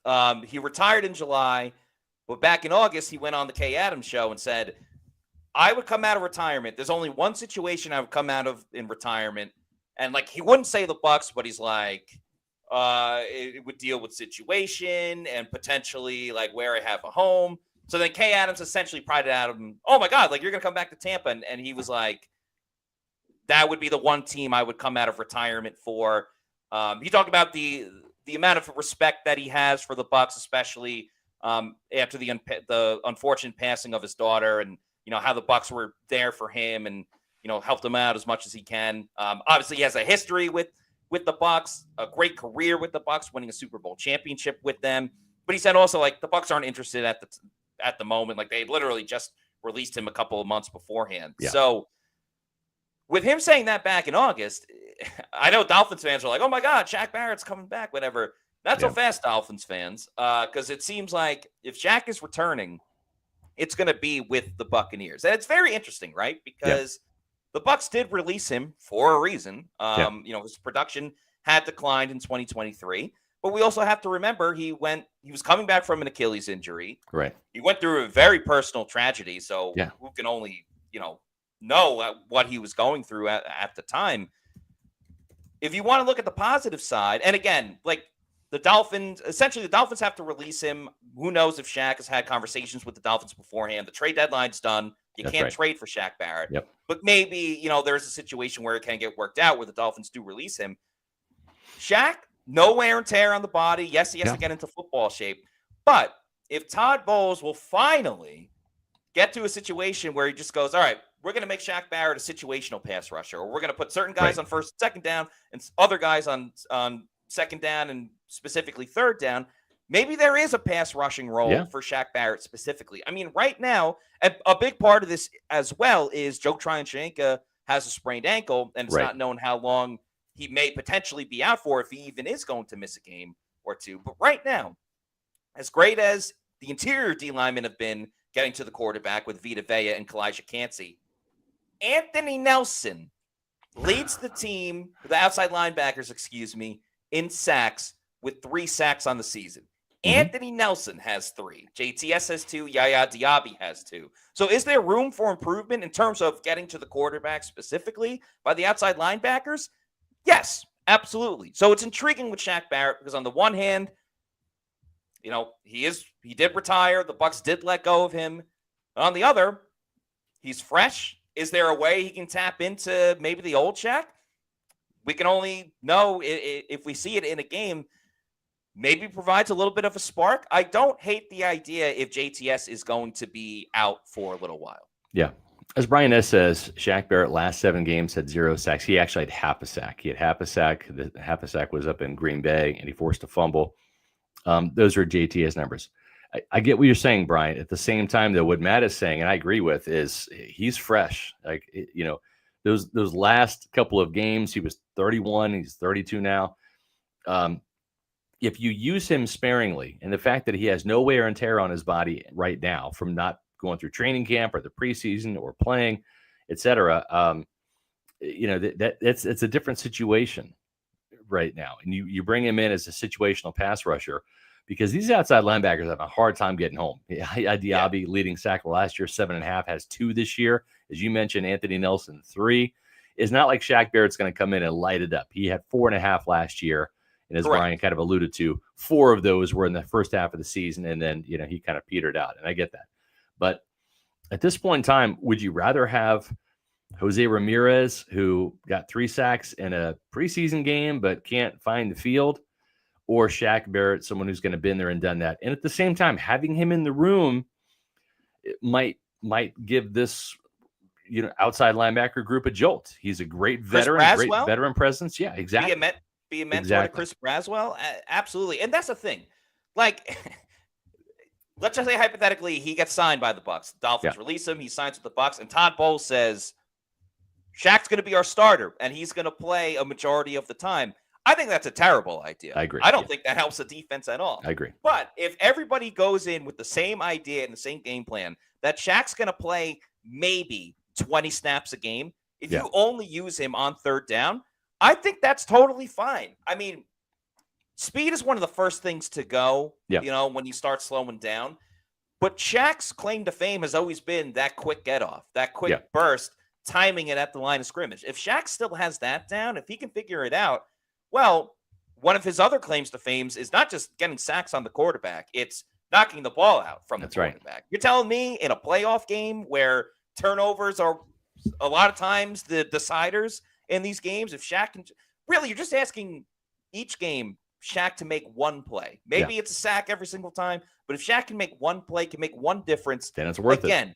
He retired in July, but back in August, he went on the Kay Adams show and said, I would come out of retirement. There's only one situation I would come out of in retirement. And, like, he wouldn't say the Bucs, but he's like, it would deal with situation and potentially, like, where I have a home. So then Kay Adams essentially prided out of him, oh, my God, like, you're going to come back to Tampa. And he was like, that would be the one team I would come out of retirement for. He talked about the amount of respect that he has for the Bucs, especially after the unfortunate passing of his daughter, and how the Bucs were there for him and helped him out as much as he can. Obviously, he has a history with the Bucs, a great career with the Bucs, winning a Super Bowl championship with them. But he said also, like, the Bucs aren't interested at the moment. Like, they literally just released him a couple of months beforehand. Yeah. So with him saying that back in August, I know Dolphins fans are like, oh, my God, Shaq Barrett's coming back, whatever. Not so fast, Dolphins fans, because it seems like if Shaq is returning, it's going to be with the Buccaneers. And it's very interesting, right? Because the Bucs did release him for a reason. His production had declined in 2023. But we also have to remember he was coming back from an Achilles injury. Right. He went through a very personal tragedy. So who can only, know what he was going through at the time. If you want to look at the positive side, and again, like the Dolphins have to release him. Who knows if Shaq has had conversations with the Dolphins beforehand? The trade deadline's done. You can't trade for Shaq Barrett. Yep. But maybe, there's a situation where it can get worked out where the Dolphins do release him. Shaq, no wear and tear on the body. Yes, he has to get into football shape. But if Todd Bowles will finally get to a situation where he just goes, all right, we're going to make Shaq Barrett a situational pass rusher, or we're going to put certain guys on first and second down and other guys on second down and specifically third down, maybe there is a pass rushing role for Shaq Barrett specifically. I mean, right now, a big part of this as well is Joe Tryon-Shoyinka has a sprained ankle, and it's not known how long he may potentially be out for if he even is going to miss a game or two. But right now, as great as the interior D linemen have been getting to the quarterback with Vita Vea and Kalijah Cansey, Anthony Nelson leads the team, the outside linebackers, in sacks with 3 sacks on the season. Mm-hmm. Anthony Nelson has 3. JTS has 2. Yaya Diaby has 2. So is there room for improvement in terms of getting to the quarterback specifically by the outside linebackers? Yes, absolutely. So it's intriguing with Shaq Barrett because on the one hand, he did retire. The Bucs did let go of him. On the other, he's fresh. Is there a way he can tap into maybe the old Shaq? We can only know if we see it in a game. Maybe provides a little bit of a spark. I don't hate the idea if JTS is going to be out for a little while. Yeah. As Brian S. says, Shaq Barrett last 7 games had 0 sacks. He actually had half a sack. He had half a sack. The half a sack was up in Green Bay, and he forced a fumble. Those are JTS numbers. I get what you're saying, Brian. At the same time, though, what Matt is saying, and I agree with, is he's fresh. Like, those last couple of games, he was 31. He's 32 now. If you use him sparingly, and the fact that he has no wear and tear on his body right now from not going through training camp or the preseason or playing, etc., it's a different situation right now. And you bring him in as a situational pass rusher because these outside linebackers have a hard time getting home. Diaby leading sack last year, 7.5, has 2 this year. As you mentioned, Anthony Nelson, 3. It's not like Shaq Barrett's going to come in and light it up. He had 4.5 last year. And as Brian kind of alluded to, 4 of those were in the first half of the season. And then, he kind of petered out. And I get that. But at this point in time, would you rather have Jose Ramirez, who got 3 sacks in a preseason game but can't find the field, or Shaq Barrett, someone who's going to been there and done that? And at the same time, having him in the room might give this outside linebacker group a jolt. He's a great veteran, great veteran presence. Yeah, exactly. Be a mentor to Chris Braswell? Absolutely. And that's the thing. Like, let's just say hypothetically he gets signed by the Bucs. The Dolphins release him. He signs with the Bucs. And Todd Bowles says, Shaq's going to be our starter, and he's going to play a majority of the time. I think that's a terrible idea. I agree. I don't think that helps the defense at all. I agree. But if everybody goes in with the same idea and the same game plan, that Shaq's going to play maybe 20 snaps a game, if you only use him on third down, I think that's totally fine. I mean, speed is one of the first things to go, when you start slowing down. But Shaq's claim to fame has always been that quick get off, that quick burst, timing it at the line of scrimmage. If Shaq still has that down, if he can figure it out, well, one of his other claims to fame is not just getting sacks on the quarterback, it's knocking the ball out from the quarterback. Right. You're telling me in a playoff game where turnovers are a lot of times the deciders in these games, if Shaq can really, you're just asking each game Shaq to make one play. Maybe it's a sack every single time, but if Shaq can make one play, can make one difference, then it's worth it. Again,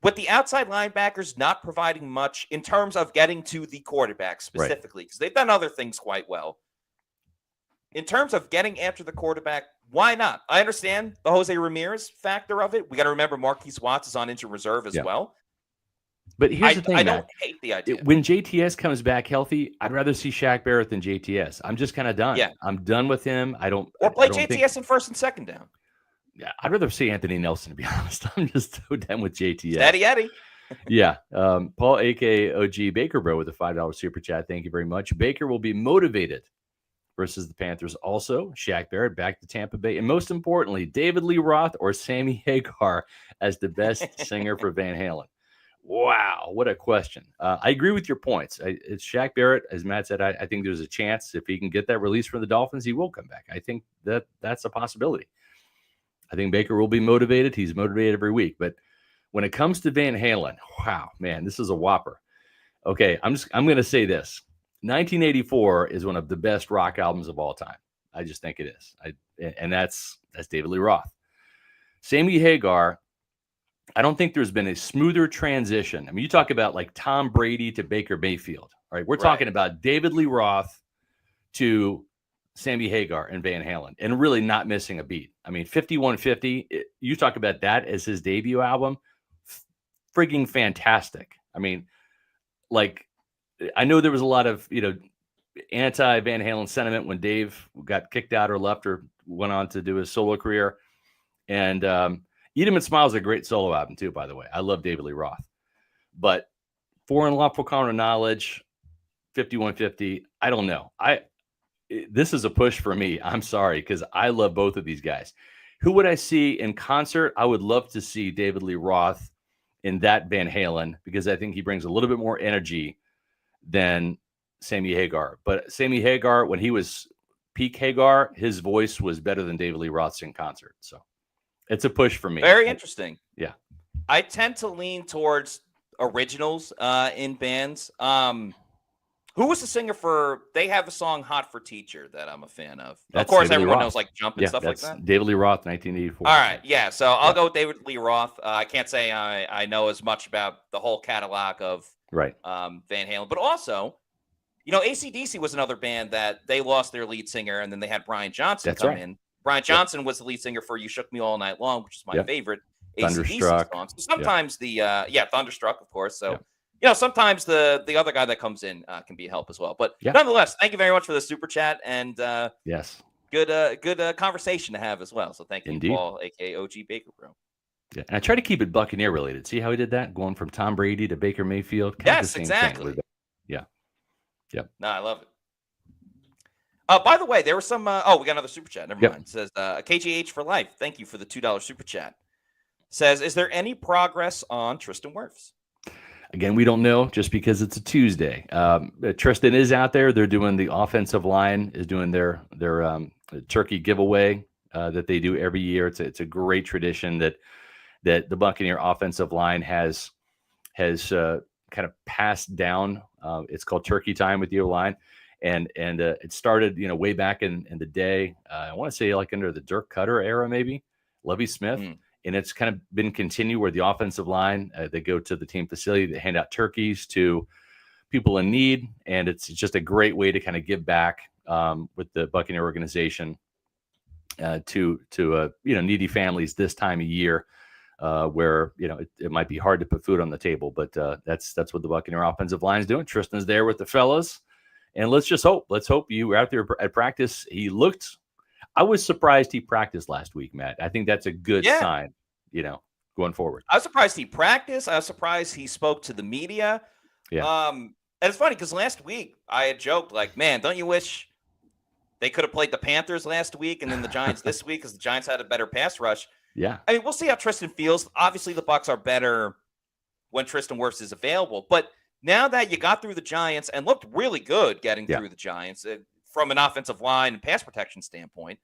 with the outside linebackers not providing much in terms of getting to the quarterback specifically, because they've done other things quite well. In terms of getting after the quarterback, why not? I understand the Jose Ramirez factor of it. We got to remember Marquise Watts is on injured reserve as well. But here's the thing, I don't hate the idea. When JTS comes back healthy, I'd rather see Shaq Barrett than JTS. I'm just kind of done. Yeah. I'm done with him. Or play JTS in first and second down. Yeah, I'd rather see Anthony Nelson, to be honest. I'm just so done with JTS. Eddie. Yeah. Paul, a.k.a. OG Baker Bro, with a $5 super chat. Thank you very much. Baker will be motivated versus the Panthers. Also, Shaq Barrett back to Tampa Bay. And most importantly, David Lee Roth or Sammy Hagar as the best singer for Van Halen. Wow, what a question. I agree with your points. It's Shaq Barrett, as Matt said, I think there's a chance if he can get that release from the Dolphins, he will come back. I think that's a possibility. I think Baker will be motivated. He's motivated every week. But when it comes to Van Halen, wow, man, this is a whopper. Okay, I'm going to say this. 1984 is one of the best rock albums of all time. I just think it is. And that's David Lee Roth. Sammy Hagar, I don't think there's been a smoother transition. I mean, you talk about like Tom Brady to Baker Mayfield. All right, we're talking about David Lee Roth to Sammy Hagar and Van Halen, and really not missing a beat. I mean, 5150, you talk about that as his debut album, frigging fantastic. I mean, like, I know there was a lot of, anti-Van Halen sentiment when Dave got kicked out or left or went on to do his solo career. And Eat 'Em and Smile is a great solo album too, by the way. I love David Lee Roth. But For Unlawful Common Knowledge, 5150, I don't know. This is a push for me. I'm sorry, because I love both of these guys. Who would I see in concert? I would love to see David Lee Roth in that Van Halen, because I think he brings a little bit more energy than Sammy Hagar. But Sammy Hagar, when he was peak Hagar, his voice was better than David Lee Roth's in concert. So it's a push for me. Very interesting. Yeah. I tend to lean towards originals in bands. Who was the singer for? They have a song "Hot for Teacher" that I'm a fan of. That's Of course, David Lee everyone Roth. knows like "Jump" and stuff like that. David Lee Roth, 1984. All right, yeah. So I'll go with David Lee Roth. I can't say I know as much about the whole catalog of Right. Van Halen, but also, AC/DC was another band that they lost their lead singer, and then they had Brian Johnson come in. Brian Johnson was the lead singer for "You Shook Me All Night Long," which is my favorite AC/DC song. So sometimes Thunderstruck, of course. So. Sometimes the other guy that comes in can be a help as well. But nonetheless, thank you very much for the super chat and yes, good conversation to have as well. So thank you, Indeed. Paul, aka OG Baker Bro. Yeah, and I try to keep it Buccaneer related. See how he did that, going from Tom Brady to Baker Mayfield. Yes, exactly. Yeah, yep. No, I love it. By the way, there was some. We got another super chat. Never mind. It says KGH for life. Thank you for the $2 super chat. Says, is there any progress on Tristan Wirfs? Again, we don't know just because it's a Tuesday. Tristan is out there. They're doing the offensive line is doing their turkey giveaway that they do every year. It's a great tradition that the Buccaneer offensive line has kind of passed down. It's called Turkey Time with the O-line, and it started way back in the day. I want to say like under the Dirk Cutter era, maybe Lovie Smith. And it's kind of been continued where the offensive line, they go to the team facility, they hand out turkeys to people in need. And it's just a great way to kind of give back with the Buccaneer organization to needy families this time of year where, it might be hard to put food on the table. But that's what the Buccaneer offensive line is doing. Tristan's there with the fellas. And let's hope you were out there at practice. I was surprised he practiced last week, Matt. I think that's a good sign, going forward. I was surprised he practiced. I was surprised he spoke to the media. Yeah. And it's funny because last week I had joked like, man, don't you wish they could have played the Panthers last week and then the Giants this week because the Giants had a better pass rush. Yeah. I mean, we'll see how Tristan feels. Obviously, the Bucs are better when Tristan Wirfs is available. But now that you got through the Giants and looked really good getting through the Giants, from an offensive line and pass protection standpoint,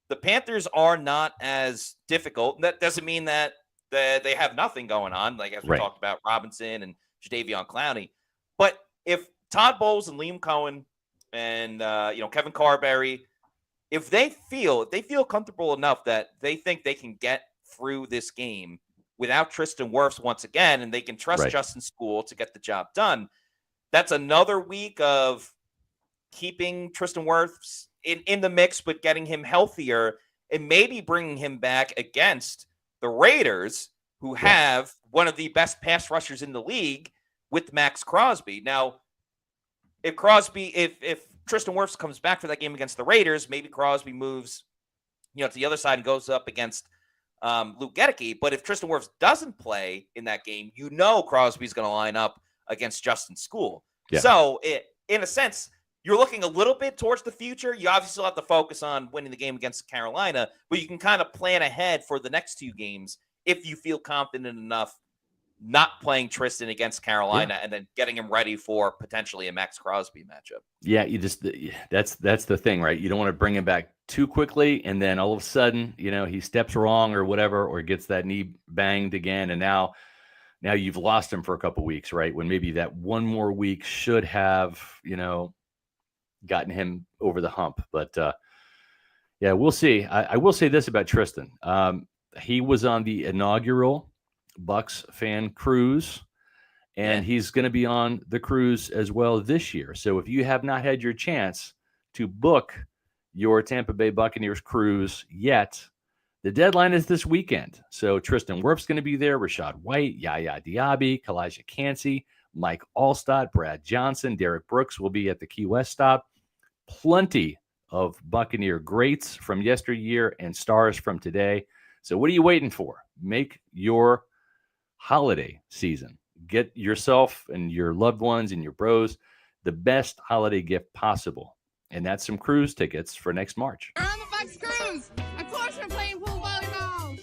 the Panthers are not as difficult. That doesn't mean that they have nothing going on, like as we talked about Robinson and Jadeveon Clowney. But if Todd Bowles and Liam Cohen and Kevin Carberry, if they feel comfortable enough that they think they can get through this game without Tristan Wirfs once again, and they can trust Justin School to get the job done, that's another week of keeping Tristan Wirfs in the mix, but getting him healthier and maybe bringing him back against the Raiders, who have one of the best pass rushers in the league with Max Crosby. Now, if Tristan Wirfs comes back for that game against the Raiders, maybe Crosby moves, to the other side and goes up against Luke Gedeke. But if Tristan Wirfs doesn't play in that game, Crosby's going to line up against Justin School. Yeah. So, in a sense, you're looking a little bit towards the future. You obviously still have to focus on winning the game against Carolina, but you can kind of plan ahead for the next two games if you feel confident enough not playing Tristan against Carolina and then getting him ready for potentially a Max Crosby matchup. Yeah, that's the thing, right? You don't want to bring him back too quickly, and then all of a sudden, he steps wrong or whatever, or gets that knee banged again, and now you've lost him for a couple weeks, right? When maybe that one more week should have, gotten him over the hump. But we'll see. I will say this about Tristan. He was on the inaugural Bucs fan cruise, and he's going to be on the cruise as well this year. So if you have not had your chance to book your Tampa Bay Buccaneers cruise yet, the deadline is this weekend. So Tristan Wirfs going to be there, Rashad White, Yaya Diaby, Kalijah Cansey, Mike Allstott, Brad Johnson, Derek Brooks will be at the Key West stop. Plenty of Buccaneer greats from yesteryear and stars from today. So what are you waiting for? Make your holiday season. Get yourself and your loved ones and your bros the best holiday gift possible. And that's some cruise tickets for next March. We're on the Bucs cruise. Of course we're playing pool volleyball.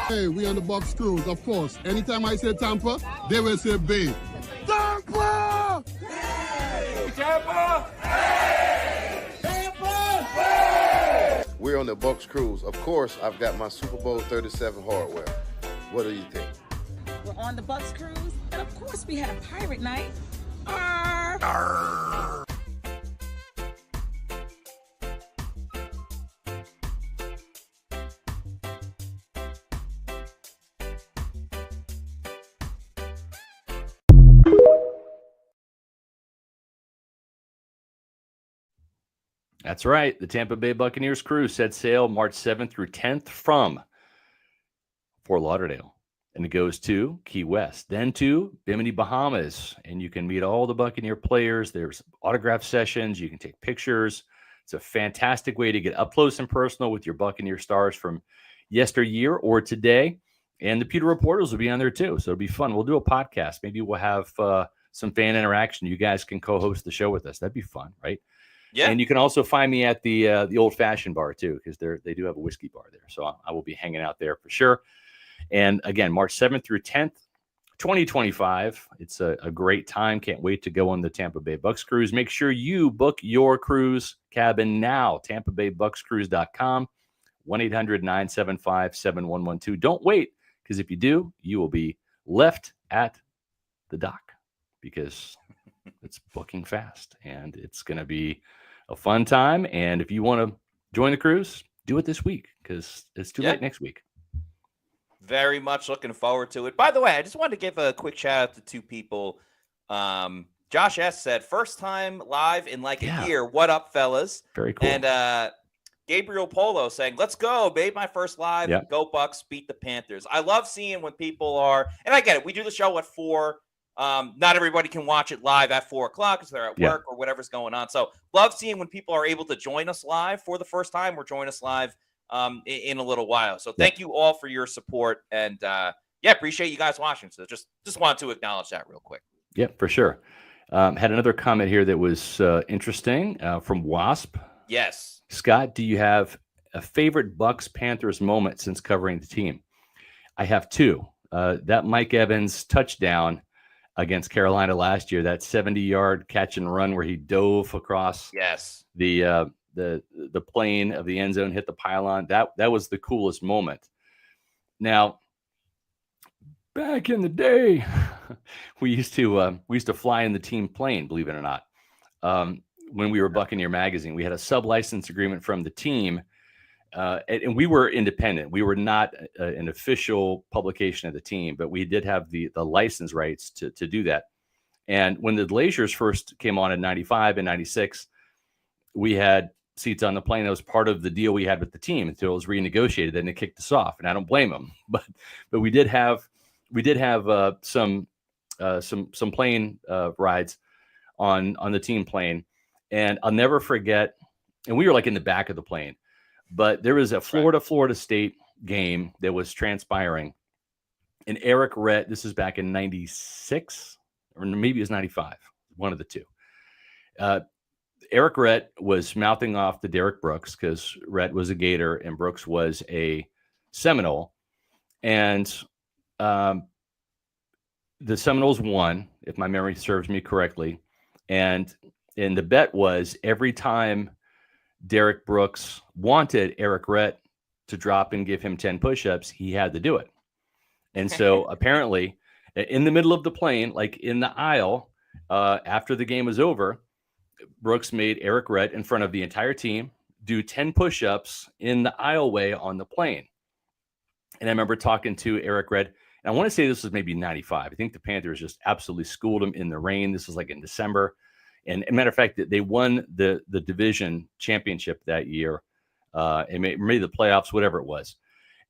Hey, we on the Bucs cruise, of course. Anytime I say Tampa, they will say Bay. Tampa! Hey! Tampa! Hey! Tampa! Hey! We're on the Bucs cruise. Of course, I've got my Super Bowl 37 hardware. What do you think? We're on the Bucs cruise. And of course, we had a pirate night. Arr. Arr. That's right. The Tampa Bay Buccaneers cruise set sail March 7th through 10th from Fort Lauderdale. And it goes to Key West, then to Bimini, Bahamas. And you can meet all the Buccaneer players. There's autograph sessions. You can take pictures. It's a fantastic way to get up close and personal with your Buccaneer stars from yesteryear or today. And the Pewter Reporters will be on there too. So it'll be fun. We'll do a podcast. Maybe we'll have some fan interaction. You guys can co-host the show with us. That'd be fun, right? Yeah. And you can also find me at the Old Fashioned Bar too, because they do have a whiskey bar there. So I will be hanging out there for sure. And again, March 7th through 10th, 2025. It's a great time. Can't wait to go on the Tampa Bay Bucs cruise. Make sure you book your cruise cabin now. TampaBayBucsCruise.com, 1-800-975-7112. Don't wait, because if you do, you will be left at the dock because it's booking fast, and it's going to be a fun time. And if you want to join the cruise, do it this week because it's too late next week. Very much looking forward to it. By the way, I just wanted to give a quick shout out to two people. Josh S. said, first time live in like a year. What up, fellas? Very cool. And Gabriel Polo saying, let's go. Made my first live. Yep. Go Bucs, beat the Panthers. I love seeing when people are, and I get it. We do the show at 4. Not everybody can watch it live at 4 o'clock because they're at work or whatever's going on. So love seeing when people are able to join us live for the first time or join us live in a little while. So thank you all for your support, and appreciate you guys watching. So just wanted to acknowledge that real quick. Yeah, for sure. Had another comment here that was interesting from Wasp. Yes. Scott, do you have a favorite Bucs Panthers moment since covering the team? I have two. That Mike Evans touchdown against Carolina last year, that 70-yard catch and run where he dove across the plane of the end zone, hit the pylon. That was the coolest moment. Now, back in the day, we used to fly in the team plane, believe it or not. When we were Buccaneer Magazine, we had a sub-license agreement from the team, and we were independent. We were not an official publication of the team, but we did have the license rights to do that. And when the Glaciers first came on in 95 and 96, we had seats on the plane. That was part of the deal we had with the team until it was renegotiated. Then they kicked us off, and I don't blame them. But we did have some plane rides on the team plane, and I'll never forget. And we were like in the back of the plane, but there was a Florida State game that was transpiring, and Eric Rhett. This is back in 96, or maybe it was 95, one of the two. Eric Rhett was mouthing off to Derek Brooks because Rhett was a Gator and Brooks was a Seminole. And the Seminoles won, if my memory serves me correctly. And the bet was every time Derek Brooks wanted Eric Rhett to drop and give him 10 push-ups, he had to do it. And so apparently in the middle of the plane, like in the aisle, after the game was over, Brooks made Eric Rhett in front of the entire team do 10 push-ups in the aisleway on the plane. And I remember talking to Eric Rhett, and I want to say this was maybe 95. I think the Panthers just absolutely schooled him in the rain. This was like in December. And as a matter of fact, they won the division championship that year. And made the playoffs, whatever it was.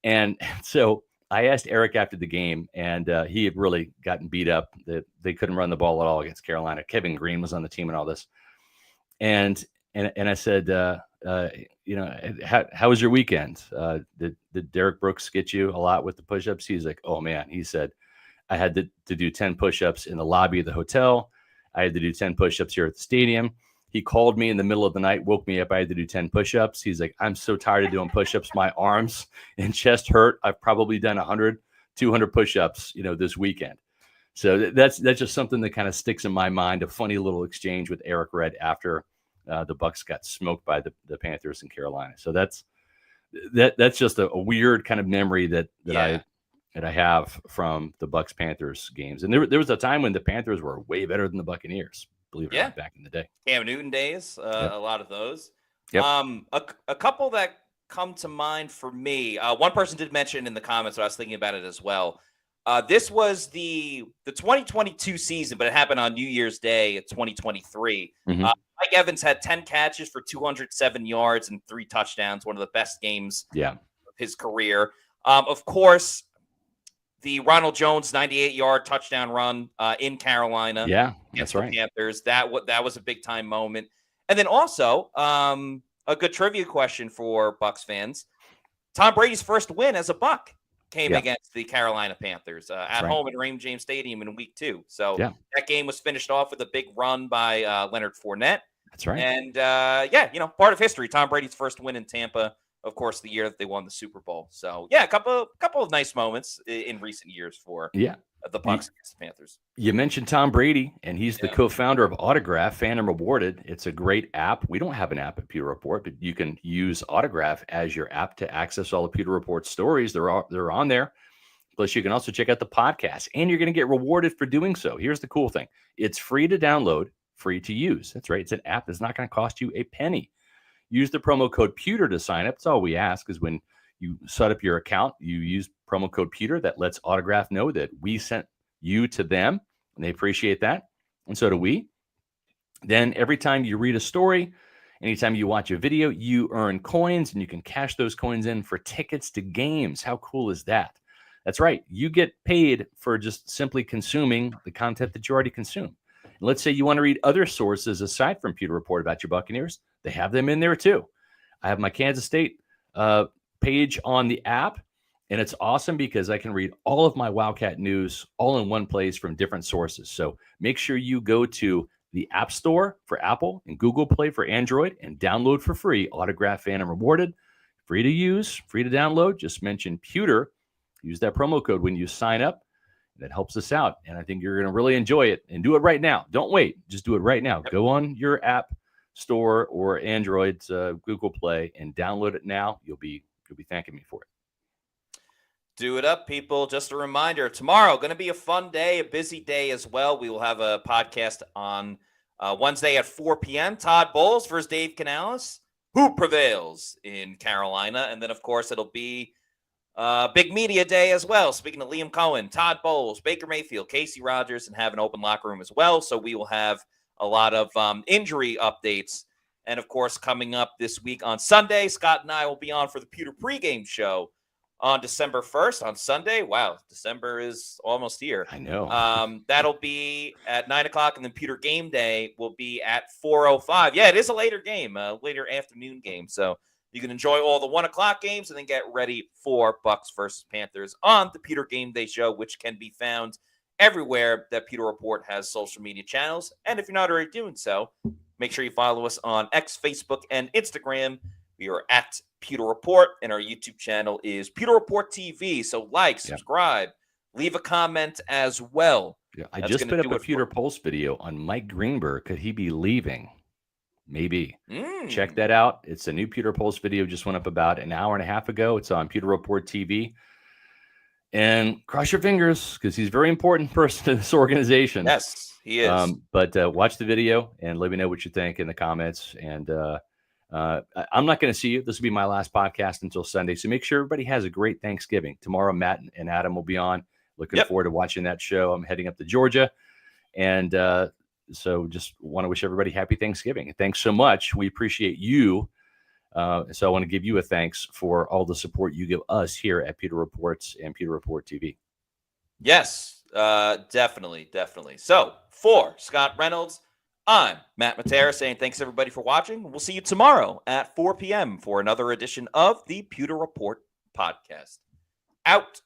And so I asked Eric after the game, and he had really gotten beat up. That they couldn't run the ball at all against Carolina. Kevin Green was on the team and all this. And I said, how was your weekend? Did Derek Brooks get you a lot with the push-ups? He's like, oh man. He said, I had to do 10 push-ups in the lobby of the hotel. I had to do 10 push-ups here at the stadium. He called me in the middle of the night, woke me up. I had to do 10 push-ups. He's like, I'm so tired of doing push-ups. My arms and chest hurt. I've probably done 100, 200 push-ups, this weekend. So that's just something that kind of sticks in my mind. A funny little exchange with Eric Rhett after the Bucs got smoked by the Panthers in Carolina. So that's just a weird kind of memory that that I have from the Bucs Panthers games. And there was a time when the Panthers were way better than the Buccaneers, believe it or not, back in the day. Cam Newton days, a lot of those. Yep. A couple that come to mind for me. One person did mention in the comments, but I was thinking about it as well. This was the 2022 season, but it happened on New Year's Day of 2023. Mhm. Mike Evans had 10 catches for 207 yards and 3 touchdowns, one of the best games of his career. Of course, the Ronald Jones 98-yard touchdown run in Carolina. Yeah, against that's right. the Panthers. That was a big-time moment. And then also, a good trivia question for Bucs fans. Tom Brady's first win as a Buc came against the Carolina Panthers at home at Raymond James Stadium in week 2. So that game was finished off with a big run by Leonard Fournette. That's right. And part of history. Tom Brady's first win in Tampa, of course, the year that they won the Super Bowl. So a couple of nice moments in recent years for the Bucs against the Panthers. You mentioned Tom Brady, and he's the co-founder of Autograph, Fan and Rewarded. It's a great app. We don't have an app at Pewter Report, but you can use Autograph as your app to access all the Pewter Report stories. They're on there. Plus, you can also check out the podcast, and you're going to get rewarded for doing so. Here's the cool thing. It's free to download, free to use. That's right. It's an app that's not going to cost you a penny. Use the promo code Pewter to sign up. That's all we ask is when you set up your account, you use promo code Pewter. That lets Autograph know that we sent you to them, and they appreciate that. And so do we. Then every time you read a story, anytime you watch a video, you earn coins, and you can cash those coins in for tickets to games. How cool is that? That's right. You get paid for just simply consuming the content that you already consume. And let's say you want to read other sources aside from Pewter Report about your Buccaneers. They have them in there too. I have my Kansas State page on the app, and it's awesome because I can read all of my Wildcat news all in one place from different sources. So make sure you go to the App Store for Apple and Google Play for Android and download for free Autograph, Fan and Rewarded. Free to use, free to download. Just mention Pewter. Use that promo code when you sign up. That helps us out, and I think you're going to really enjoy it. And do it right now. Don't wait. Just do it right now. Go on your app store or Android's Google Play and download it now. You'll be thanking me for it. Do it up, people. Just a reminder, tomorrow going to be a fun day, a busy day as well. We will have a podcast on Wednesday at 4 p.m. Todd Bowles versus Dave Canales. Who prevails in Carolina? And then, of course, it'll be big media day as well. Speaking of Liam Cohen, Todd Bowles, Baker Mayfield, Casey Rogers, and have an open locker room as well. So we will have a lot of injury updates. And, of course, coming up this week on Sunday, Scott and I will be on for the Pewter pregame show on December 1st on Sunday. Wow, December is almost here. I know. That'll be at 9 o'clock, and then Pewter Game Day will be at 4:05. Yeah, it is a later game, a later afternoon game. So you can enjoy all the 1 o'clock games and then get ready for Bucs versus Panthers on the Pewter Game Day show, which can be found everywhere that Pewter Report has social media channels. And if you're not already doing so, make sure you follow us on X, Facebook, and Instagram. We are at Pewter Report, and our YouTube channel is Pewter Report TV. So like, subscribe, leave a comment as well. Yeah, I just put up a Pewter Pulse video on Mike Greenberg. Could he be leaving? Maybe. Check that out. It's a new Pewter Pulse video. Just went up about an hour and a half ago. It's on Pewter Report TV. And cross your fingers because he's a very important person to this organization. Yes, he is. But watch the video and let me know what you think in the comments. And I'm not going to see you. This will be my last podcast until Sunday. So make sure everybody has a great Thanksgiving. Tomorrow, Matt and Adam will be on. Looking forward to watching that show. I'm heading up to Georgia. And so just want to wish everybody happy Thanksgiving. Thanks so much. We appreciate you. So I want to give you a thanks for all the support you give us here at Pewter Reports and Pewter Report TV. Yes, definitely. So for Scott Reynolds, I'm Matt Matera saying thanks everybody for watching. We'll see you tomorrow at 4 p.m. for another edition of the Pewter Report podcast. Out.